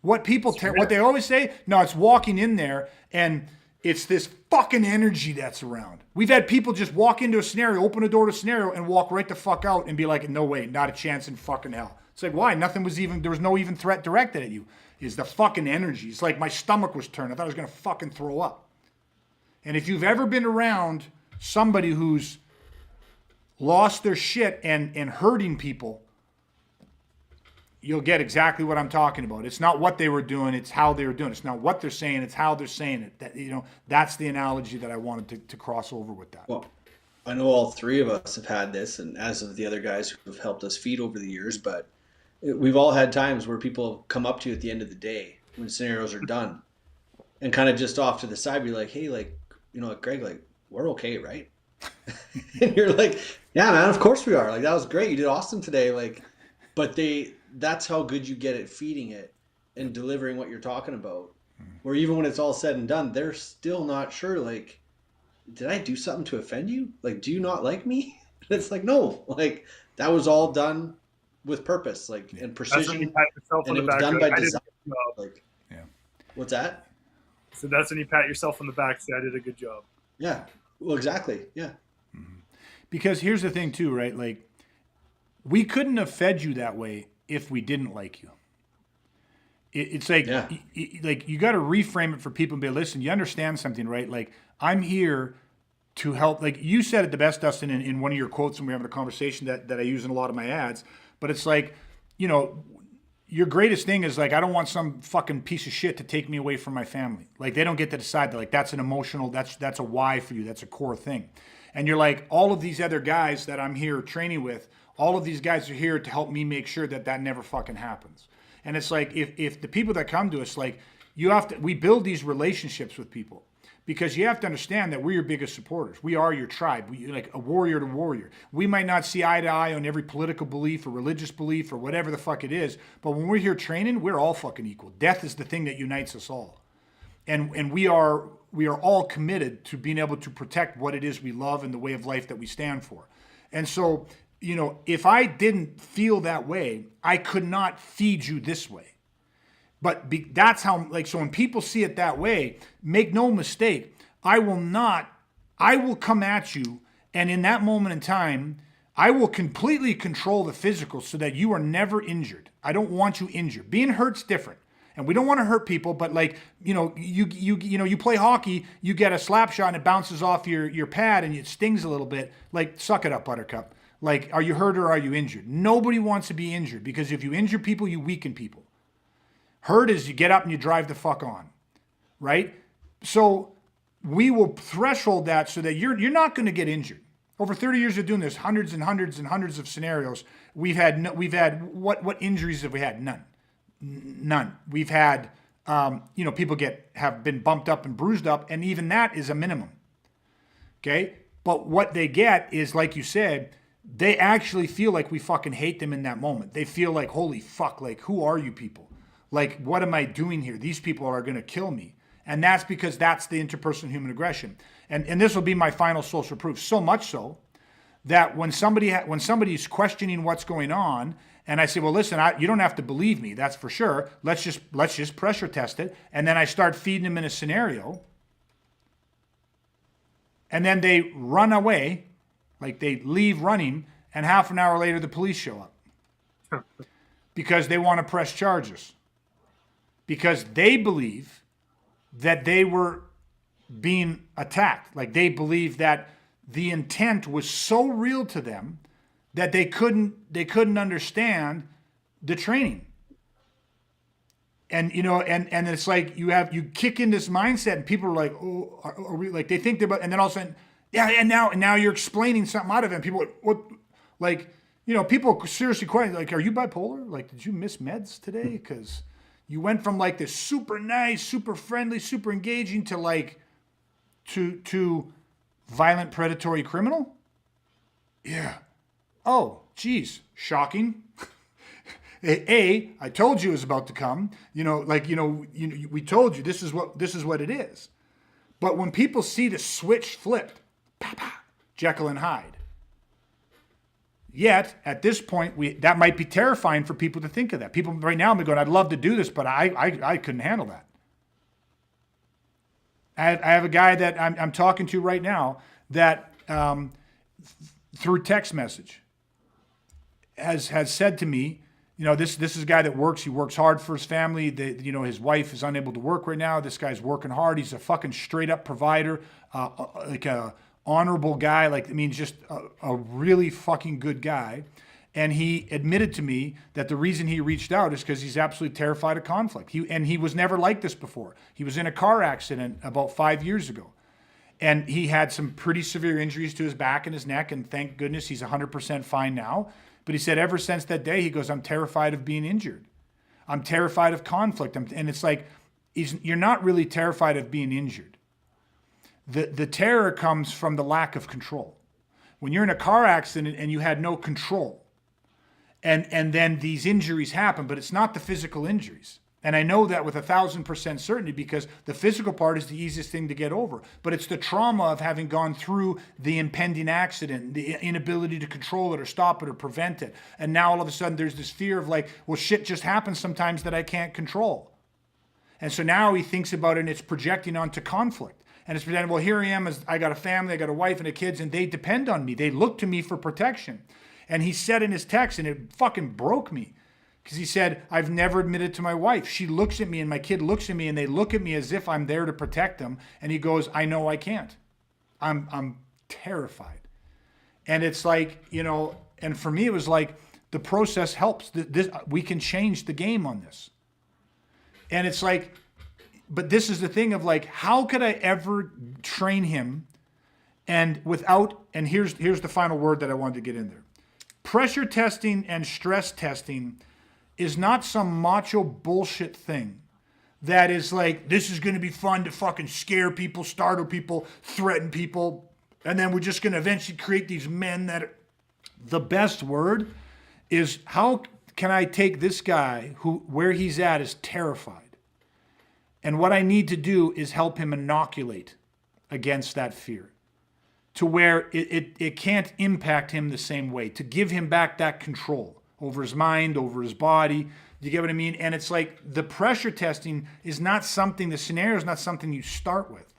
What they always say, no, it's walking in there and it's this fucking energy that's around. We've had people just walk into a scenario, open a door to a scenario and walk right the fuck out and be like, no way, not a chance in fucking hell. It's like, why? There was no even threat directed at you. Is the fucking energy. It's like my stomach was turned. I thought I was going to fucking throw up. And if you've ever been around somebody who's lost their shit and hurting people, you'll get exactly what I'm talking about. It's not what they were doing, it's how they were doing it. It's not what they're saying, it's how they're saying it. That, you know, that's the analogy that I wanted to cross over with that. Well, I know all three of us have had this, and as of the other guys who have helped us feed over the years, but we've all had times where people come up to you at the end of the day when scenarios are done and kind of just off to the side be like, hey, like, you know, Greg, like, we're okay, right? And you're like, yeah, man, of course we are. Like, that was great. You did awesome today. Like, but that's how good you get at feeding it and delivering what you're talking about. Where even when it's all said and done, they're still not sure, like, did I do something to offend you? Like, do you not like me? And it's like, no, like, that was all done with purpose, like, and precision, and it was done by design. Like, yeah. What's that? So that's when you pat yourself on the back and say, I did a good job. Yeah. Well, exactly. Yeah. Because here's the thing too, right? Like, we couldn't have fed you that way if we didn't like you. It's like, Yeah. like you got to reframe it for people and be, listen, you understand something, right? Like, I'm here to help. Like you said it the best, Dustin, in one of your quotes when we were having a conversation that I use in a lot of my ads. But it's like, you know, your greatest thing is like, I don't want some fucking piece of shit to take me away from my family. Like, they don't get to decide that. Like, that's an emotional, that's a why for you. That's a core thing. And you're like, all of these other guys that I'm here training with, all of these guys are here to help me make sure that that never fucking happens. And it's like, if the people that come to us, like, you have to, we build these relationships with people because you have to understand that we're your biggest supporters. We are your tribe. We like a warrior to warrior. We might not see eye to eye on every political belief or religious belief or whatever the fuck it is, but when we're here training, we're all fucking equal. Death is the thing that unites us all. And we are all committed to being able to protect what it is we love and the way of life that we stand for. And so, you know, if I didn't feel that way, I could not feed you this way. But that's how, like, so when people see it that way, make no mistake, I will come at you. And in that moment in time, I will completely control the physical so that you are never injured. I don't want you injured. Being hurt's different. And we don't want to hurt people, but like, you know, you play hockey, you get a slap shot and it bounces off your pad and it stings a little bit. Like, suck it up, Buttercup. Like, are you hurt or are you injured? Nobody wants to be injured because if you injure people, you weaken people. Hurt is you get up and you drive the fuck on, right? So we will threshold that so that you're not going to get injured. Over 30 years of doing this, hundreds and hundreds and hundreds of scenarios, we've had what injuries have we had? None. We've had people have been bumped up and bruised up, and even that is a minimum. Okay, but what they get is, like you said, they actually feel like we fucking hate them in that moment. They feel like, holy fuck, like, who are you people? Like, what am I doing here? These people are going to kill me. And that's because that's the interpersonal human aggression. And this will be my final social proof. So much so that when somebody's questioning what's going on, and I say, well, listen, you don't have to believe me. That's for sure. Let's just pressure test it. And then I start feeding them in a scenario. And then they run away, like they leave running, and half an hour later the police show up because they want to press charges. Because they believe that they were being attacked. Like, they believe that the intent was so real to them that they couldn't understand the training. And and it's like you kick in this mindset and people are like, oh, are we, like, they think they're, and then all of a sudden, yeah, and now you're explaining something out of it. And people are, what, like, people seriously question, like, are you bipolar? Like, did you miss meds today? Because you went from like this super nice, super friendly, super engaging to like to violent predatory criminal? Yeah. Oh, geez, shocking. I told you it was about to come. We told you this is what it is. But when people see the switch flipped, Jekyll and Hyde. Yet, at this point, that might be terrifying for people to think of that. People right now are going, I'd love to do this, but I couldn't handle that. I have a guy that I'm talking to right now that, through text message, has said to me, this is a guy that works. He works hard for his family. His wife is unable to work right now. This guy's working hard. He's a fucking straight up provider, like a honorable guy, just a really fucking good guy. And he admitted to me that the reason he reached out is because he's absolutely terrified of conflict. He was never like this before. He was in a car accident about 5 years ago. And he had some pretty severe injuries to his back and his neck, and thank goodness he's 100% fine now. But he said ever since that day, he goes, I'm terrified of being injured. I'm terrified of conflict. And it's like, you're not really terrified of being injured. The terror comes from the lack of control. When you're in a car accident and you had no control, and then these injuries happen, but it's not the physical injuries. And I know that with 1,000% certainty because the physical part is the easiest thing to get over. But it's the trauma of having gone through the impending accident, the inability to control it or stop it or prevent it. And now all of a sudden there's this fear of like, well, shit just happens sometimes that I can't control. And so now he thinks about it and it's projecting onto conflict. And it's pretending, well, here I am, as I got a family, I got a wife and a kids, and they depend on me. They look to me for protection. And he said in his text, and it fucking broke me, because he said, I've never admitted to my wife. She looks at me and my kid looks at me and they look at me as if I'm there to protect them. And he goes, I know I can't. I'm terrified. And it's like, you know, and for me, it was like, the process helps. We can change the game on this. And it's like, but this is the thing of like, how could I ever train him and without, and here's the final word that I wanted to get in there. Pressure testing and stress testing is not some macho bullshit thing that is like, this is going to be fun to fucking scare people, startle people, threaten people, and then we're just going to eventually create these men that are... The best word is, how can I take this guy who where he's at is terrified, and what I need to do is help him inoculate against that fear to where it can't impact him the same way, to give him back that control over his mind, over his body. You get what I mean? And it's like, the pressure testing is not something, the scenario is not something you start with.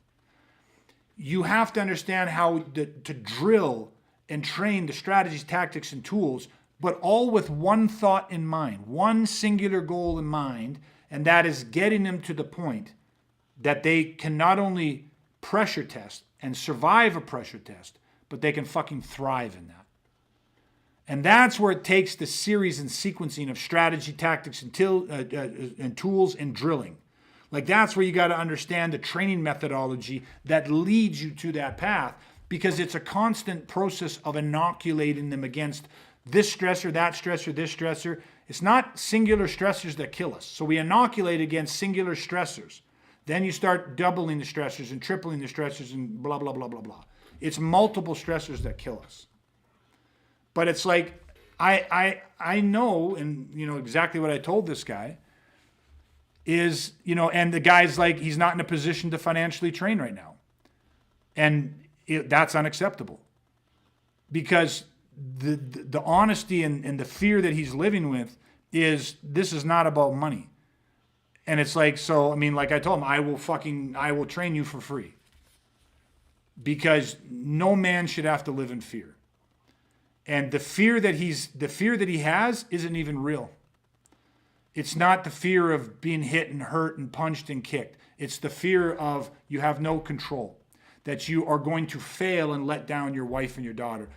You have to understand how to drill and train the strategies, tactics, and tools, but all with one thought in mind, one singular goal in mind, and that is getting them to the point that they can not only pressure test and survive a pressure test, but they can fucking thrive in that. And that's where it takes the series and sequencing of strategy, tactics, and tools and drilling. Like, that's where you got to understand the training methodology that leads you to that path, because it's a constant process of inoculating them against this stressor, that stressor, this stressor. It's not singular stressors that kill us. So we inoculate against singular stressors. Then you start doubling the stressors and tripling the stressors and blah, blah, blah, blah, blah. It's multiple stressors that kill us. But it's like, I know, and you know exactly what I told this guy is, you know, and the guy's like, he's not in a position to financially train right now. And that's unacceptable, because the honesty and the fear that he's living with is, this is not about money. And it's like, so, I mean, like I told him, I will train you for free, because no man should have to live in fear. And the fear that he has isn't even real. It's not the fear of being hit and hurt and punched and kicked. It's the fear of you have no control, that you are going to fail and let down your wife and your daughter.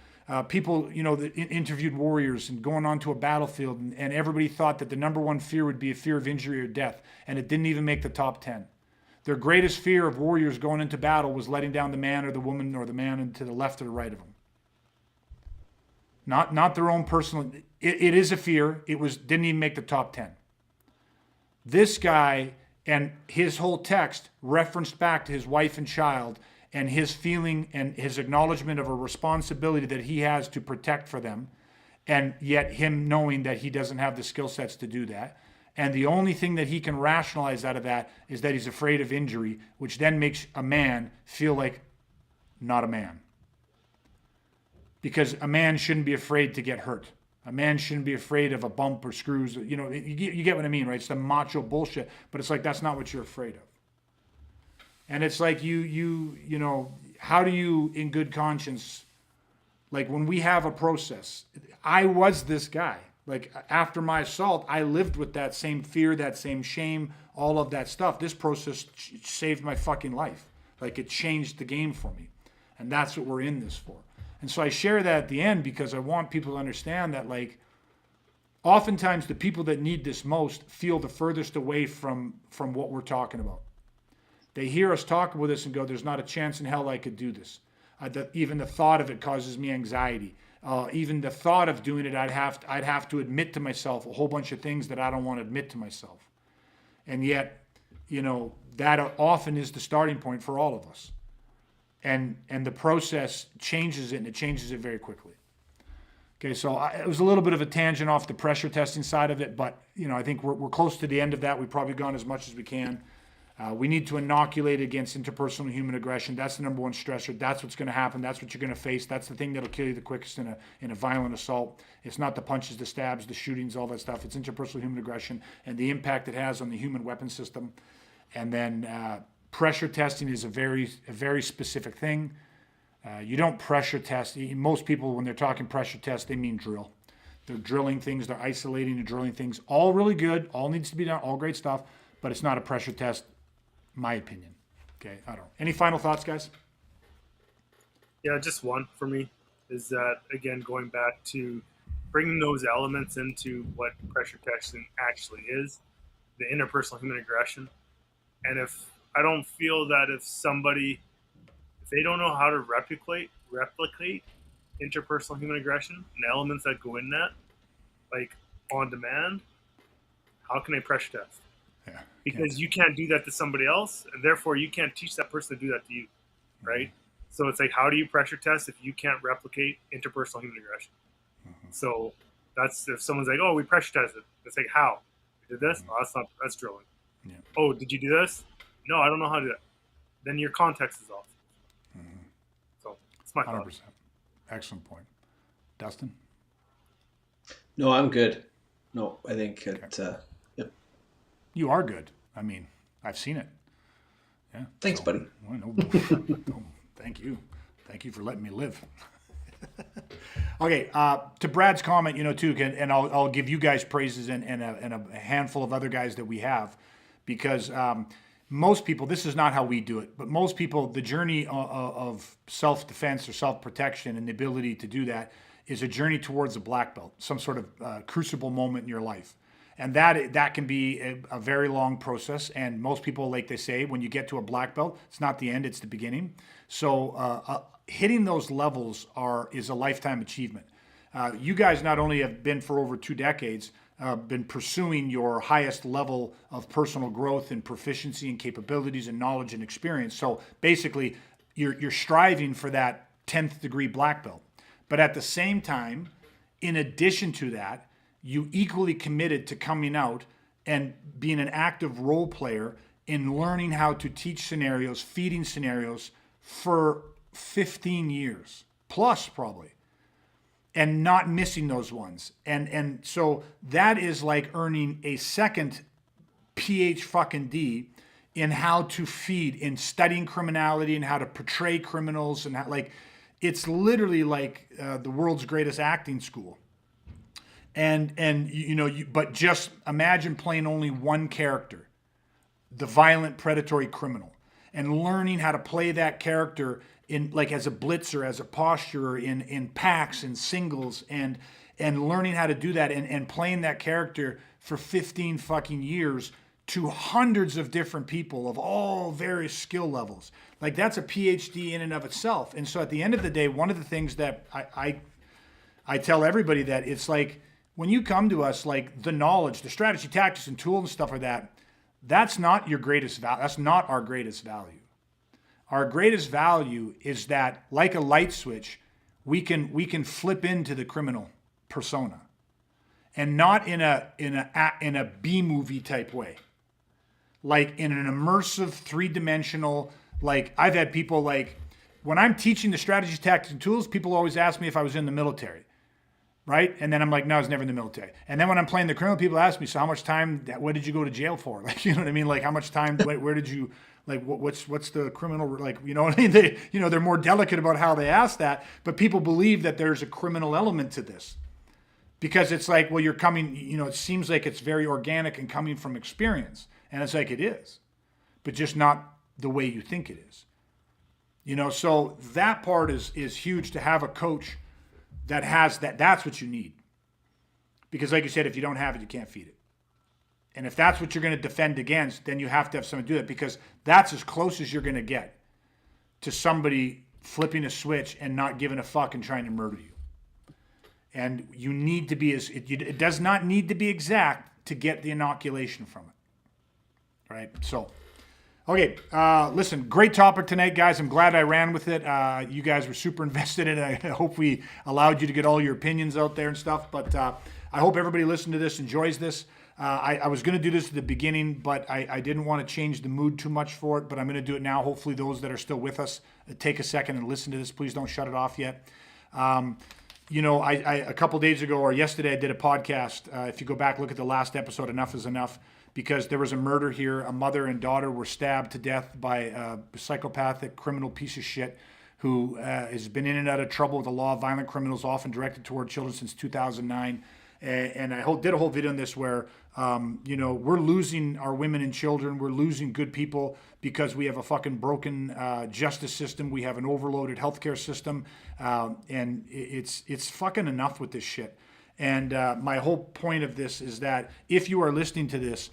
People, you know, interviewed warriors and going onto a battlefield, and everybody thought that the number one fear would be a fear of injury or death, and it didn't even make the top 10. Their greatest fear of warriors going into battle was letting down the man or the woman or the man to the left or the right of them. Not their own personal. It is a fear. Didn't even make the top 10. This guy and his whole text referenced back to his wife and child, and his feeling and his acknowledgement of a responsibility that he has to protect for them, and yet him knowing that he doesn't have the skill sets to do that. And the only thing that he can rationalize out of that is that he's afraid of injury, which then makes a man feel like not a man. Because a man shouldn't be afraid to get hurt. A man shouldn't be afraid of a bump or screws. You know, you get what I mean, right? It's the macho bullshit, but it's like, that's not what you're afraid of. And it's like, you know, how do you, in good conscience, like when we have a process, I was this guy. Like after my assault, I lived with that same fear, that same shame, all of that stuff. This process saved my fucking life. Like it changed the game for me. And that's what we're in this for. And so I share that at the end because I want people to understand that, like, oftentimes the people that need this most feel the furthest away from what we're talking about. They hear us talk with us and go, there's not a chance in hell I could do this. Even the thought of it causes me anxiety. Even the thought of doing it, I'd have to admit to myself a whole bunch of things that I don't want to admit to myself. And yet, you know, that often is the starting point for all of us. And the process changes it, and it changes it very quickly. Okay, so it was a little bit of a tangent off the pressure testing side of it, but you know, I think we're close to the end of that. We've probably gone as much as we can. We need to inoculate against interpersonal human aggression. That's the number one stressor. That's what's going to happen. That's what you're going to face. That's the thing that'll kill you the quickest in a violent assault. It's not the punches, the stabs, the shootings, all that stuff. It's interpersonal human aggression and the impact it has on the human weapon system. And then pressure testing is a very specific thing. You don't pressure test. Most people, when they're talking pressure test, they mean drill. They're drilling things, they're isolating and drilling things. All really good, all needs to be done, all great stuff, but it's not a pressure test, my opinion. Okay, I don't know. Any final thoughts, guys? Yeah, just one for me is that, again, going back to bringing those elements into what pressure testing actually is, the interpersonal human aggression. And if I don't feel that if they don't know how to replicate interpersonal human aggression and elements that go in that, like on demand, how can they pressure test? Yeah. Because you can't do that to somebody else, and therefore you can't teach that person to do that to you, right? Mm-hmm. So it's like, how do you pressure test if you can't replicate interpersonal human aggression? Mm-hmm. So that's, if someone's like, oh, we pressure tested, it's like, how? You did this? Mm-hmm. Oh, that's drilling. Yeah. Oh, did you do this? No, I don't know how to do that. Then your context is off. Mm-hmm. So it's my 100%. Thought. Excellent point. Dustin? No, I'm good. No, I think yep. You are good. I mean, I've seen it. Yeah. Thanks, buddy. Well, no, thank you. Thank you for letting me live. Okay, to Brad's comment, too, and I'll give you guys praises and a handful of other guys that we have, because most people, this is not how we do it, but most people, the journey of self-defense or self-protection and the ability to do that is a journey towards a black belt, some sort of crucible moment in your life. And that can be a very long process. And most people, like they say, when you get to a black belt, it's not the end, it's the beginning. So hitting those levels is a lifetime achievement. You guys not only have been for over 2 decades, been pursuing your highest level of personal growth and proficiency and capabilities and knowledge and experience. So basically, you're striving for that 10th degree black belt. But at the same time, in addition to that, you equally committed to coming out and being an active role player in learning how to teach scenarios, feeding scenarios for 15 years plus probably, and not missing those ones. And so that is like earning a second PhD in how to feed, in studying criminality and how to portray criminals, and how, like, it's literally like the world's greatest acting school. And but just imagine playing only one character, the violent predatory criminal, and learning how to play that character in, like, as a blitzer, as a posturer, in packs and singles, and learning how to do that and playing that character for 15 fucking years to hundreds of different people of all various skill levels. Like, that's a PhD in and of itself. And so at the end of the day, one of the things that I tell everybody, that it's like, when you come to us, like, the knowledge, the strategy, tactics, and tools and stuff like that, that's not your greatest value. That's not our greatest value. Our greatest value is that, like a light switch, we can flip into the criminal persona, and not in a B movie type way, like in an immersive 3-dimensional. Like, I've had people, like, when I'm teaching the strategy, tactics, and tools, people always ask me if I was in the military. Right? And then I'm like, no, I was never in the military. And then when I'm playing the criminal, people ask me, so how much time, what did you go to jail for? Like, you know what I mean? Like, how much time, where did you, like, what's the criminal, like, you know what I mean? They're more delicate about how they ask that, but people believe that there's a criminal element to this, because it's like, well, you're coming, it seems like it's very organic and coming from experience. And it's like, it is, but just not the way you think it is. So that part is huge, to have a coach that has that. That's what you need. Because like you said, if you don't have it, you can't feed it. And if that's what you're going to defend against, then you have to have someone do that, because that's as close as you're going to get to somebody flipping a switch and not giving a fuck and trying to murder you. And you need to be it does not need to be exact to get the inoculation from it. Right? So, okay, listen, great topic tonight, guys. I'm glad I ran with it. You guys were super invested in it. I hope we allowed you to get all your opinions out there and stuff. But I hope everybody listening to this enjoys this. I was going to do this at the beginning, but I didn't want to change the mood too much for it. But I'm going to do it now. Hopefully those that are still with us take a second and listen to this. Please don't shut it off yet. I a couple days ago or yesterday, I did a podcast. If you go back, look at the last episode, Enough is Enough. because there was a murder here. A mother and daughter were stabbed to death by a psychopathic criminal piece of shit who has been in and out of trouble with the law. Violent criminals, often directed toward children since 2009. And I did a whole video on this where, we're losing our women and children. We're losing good people because we have a fucking broken justice system. We have an overloaded healthcare system. And it's fucking enough with this shit. And my whole point of this is that if you are listening to this,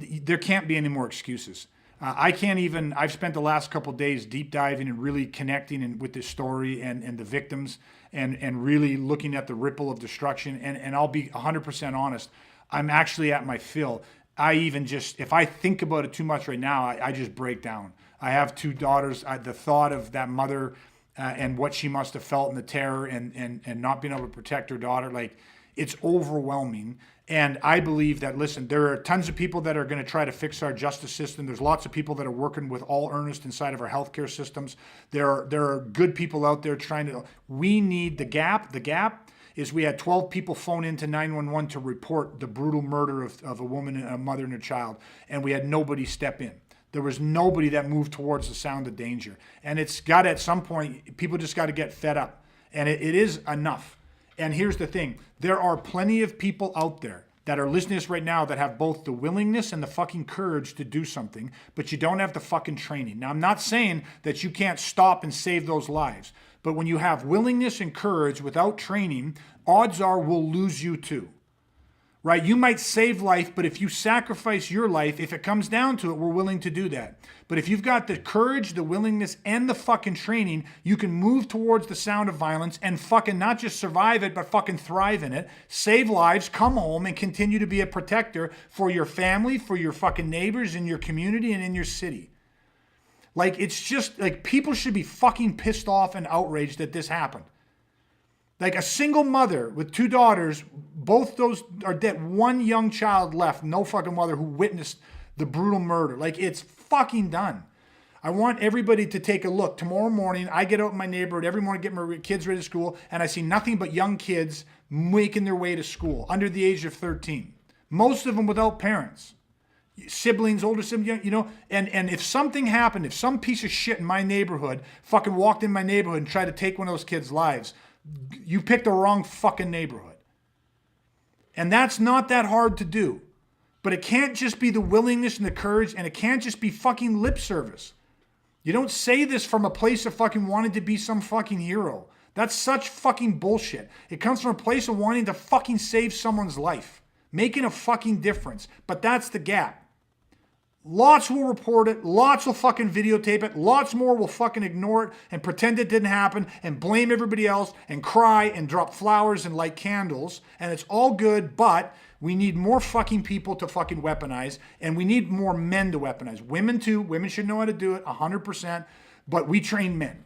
there can't be any more excuses. I've spent the last couple of days deep diving and really connecting with this story and the victims and really looking at the ripple of destruction. And I'll be 100% honest, I'm actually at my fill. If I think about it too much right now, I just break down. I have 2 daughters. The thought of that mother and what she must have felt in the terror and not being able to protect her daughter, like, it's overwhelming. And I believe that, listen, there are tons of people that are going to try to fix our justice system. There's lots of people that are working with all earnest inside of our healthcare systems. There are good people out there we need the gap. The gap is we had 12 people phone into 911 to report the brutal murder of a woman, a mother and a child. And we had nobody step in. There was nobody that moved towards the sound of danger. And it's got, at some point, people just got to get fed up. And it is enough. And here's the thing. There are plenty of people out there that are listening to this right now that have both the willingness and the fucking courage to do something, but you don't have the fucking training. Now, I'm not saying that you can't stop and save those lives, but when you have willingness and courage without training, odds are we'll lose you too. Right? You might save life, but if you sacrifice your life, if it comes down to it, we're willing to do that. But if you've got the courage, the willingness, and the fucking training, you can move towards the sound of violence and fucking not just survive it, but fucking thrive in it, save lives, come home, and continue to be a protector for your family, for your fucking neighbors, in your community, and in your city. Like, it's just, like, people should be fucking pissed off and outraged that this happened. Like, a single mother with 2 daughters, both those are dead. 1 young child left, no fucking mother, who witnessed the brutal murder. Like, it's fucking done. I want everybody to take a look. Tomorrow morning, I get out in my neighborhood every morning, get my kids ready to school, and I see nothing but young kids making their way to school under the age of 13. Most of them without parents. Siblings, older siblings, and if something happened, if some piece of shit in my neighborhood fucking walked in my neighborhood and tried to take one of those kids' lives, you picked the wrong fucking neighborhood. And that's not that hard to do. But it can't just be the willingness and the courage, and it can't just be fucking lip service. You don't say this from a place of fucking wanting to be some fucking hero. That's such fucking bullshit. It comes from a place of wanting to fucking save someone's life, making a fucking difference. But that's the gap. Lots will report it, lots will fucking videotape it, lots more will fucking ignore it and pretend it didn't happen and blame everybody else and cry and drop flowers and light candles. And it's all good, but we need more fucking people to fucking weaponize, and we need more men to weaponize. Women too, women should know how to do it 100%, but we train men.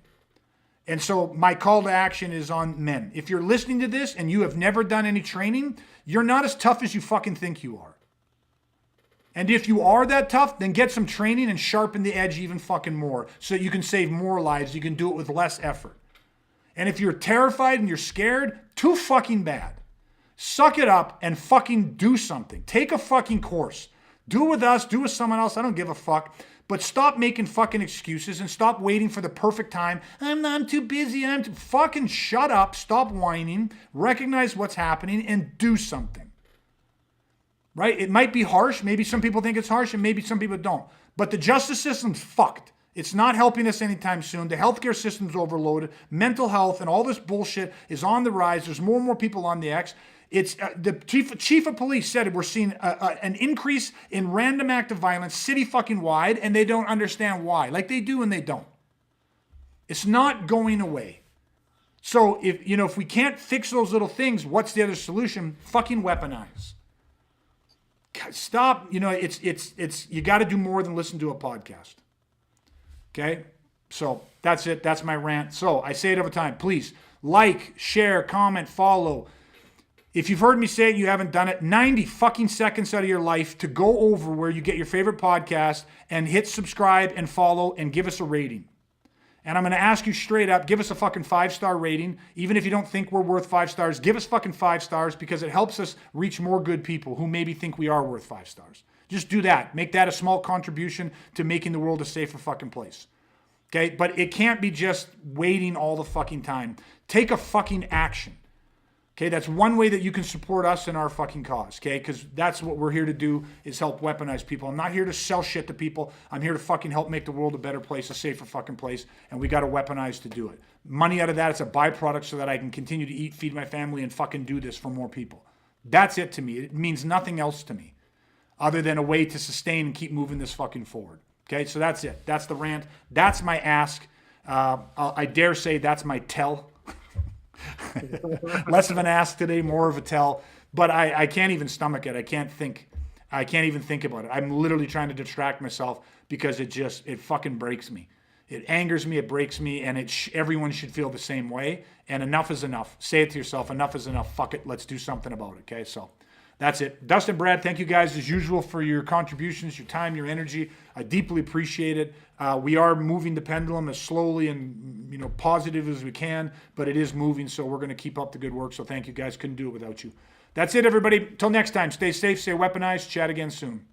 And so my call to action is on men. If you're listening to this and you have never done any training, you're not as tough as you fucking think you are. And if you are that tough, then get some training and sharpen the edge even fucking more so that you can save more lives. You can do it with less effort. And if you're terrified and you're scared, too fucking bad. Suck it up and fucking do something. Take a fucking course. Do it with us, do it with someone else. I don't give a fuck. But stop making fucking excuses and stop waiting for the perfect time. I'm too busy. Fucking shut up. Stop whining. Recognize what's happening and do something. Right? It might be harsh. Maybe some people think it's harsh and maybe some people don't. But the justice system's fucked. It's not helping us anytime soon. The healthcare system's overloaded. Mental health and all this bullshit is on the rise. There's more and more people on the X. It's the chief of police said we're seeing an increase in random act of violence city fucking wide, and they don't understand why. Like they do and they don't. It's not going away. So if we can't fix those little things, what's the other solution? Fucking weaponize. Stop. It's you got to do more than listen to a podcast. Okay? So that's it. That's my rant. So I say it every time. Please like, share, comment, follow. If you've heard me say it, you haven't done it, 90 fucking seconds out of your life to go over where you get your favorite podcast and hit subscribe and follow and give us a rating. And I'm going to ask you straight up, give us a fucking 5-star rating. Even if you don't think we're worth 5 stars, give us fucking 5 stars because it helps us reach more good people who maybe think we are worth 5 stars. Just do that. Make that a small contribution to making the world a safer fucking place. Okay? But it can't be just waiting all the fucking time. Take a fucking action. Okay, that's one way that you can support us in our fucking cause, okay? Because that's what we're here to do, is help weaponize people. I'm not here to sell shit to people. I'm here to fucking help make the world a better place, a safer fucking place, and we got to weaponize to do it. Money out of that, it's a byproduct so that I can continue to eat, feed my family, and fucking do this for more people. That's it to me. It means nothing else to me other than a way to sustain and keep moving this fucking forward. Okay, so that's it. That's the rant. That's my ask. I dare say that's my tell. Less of an ask today, more of a tell. But I can't even stomach it. I can't even think about it. I'm literally trying to distract myself because it fucking breaks me. It angers me, it breaks me, and everyone should feel the same way. And enough is enough. Say it to yourself, enough is enough. Fuck it, let's do something about it, okay? So that's it. Dustin, Brad, thank you guys as usual for your contributions, your time, your energy. I deeply appreciate it. We are moving the pendulum as slowly and positive as we can, but it is moving, so we're going to keep up the good work. So thank you guys. Couldn't do it without you. That's it, everybody. Till next time, stay safe, stay weaponized. Chat again soon.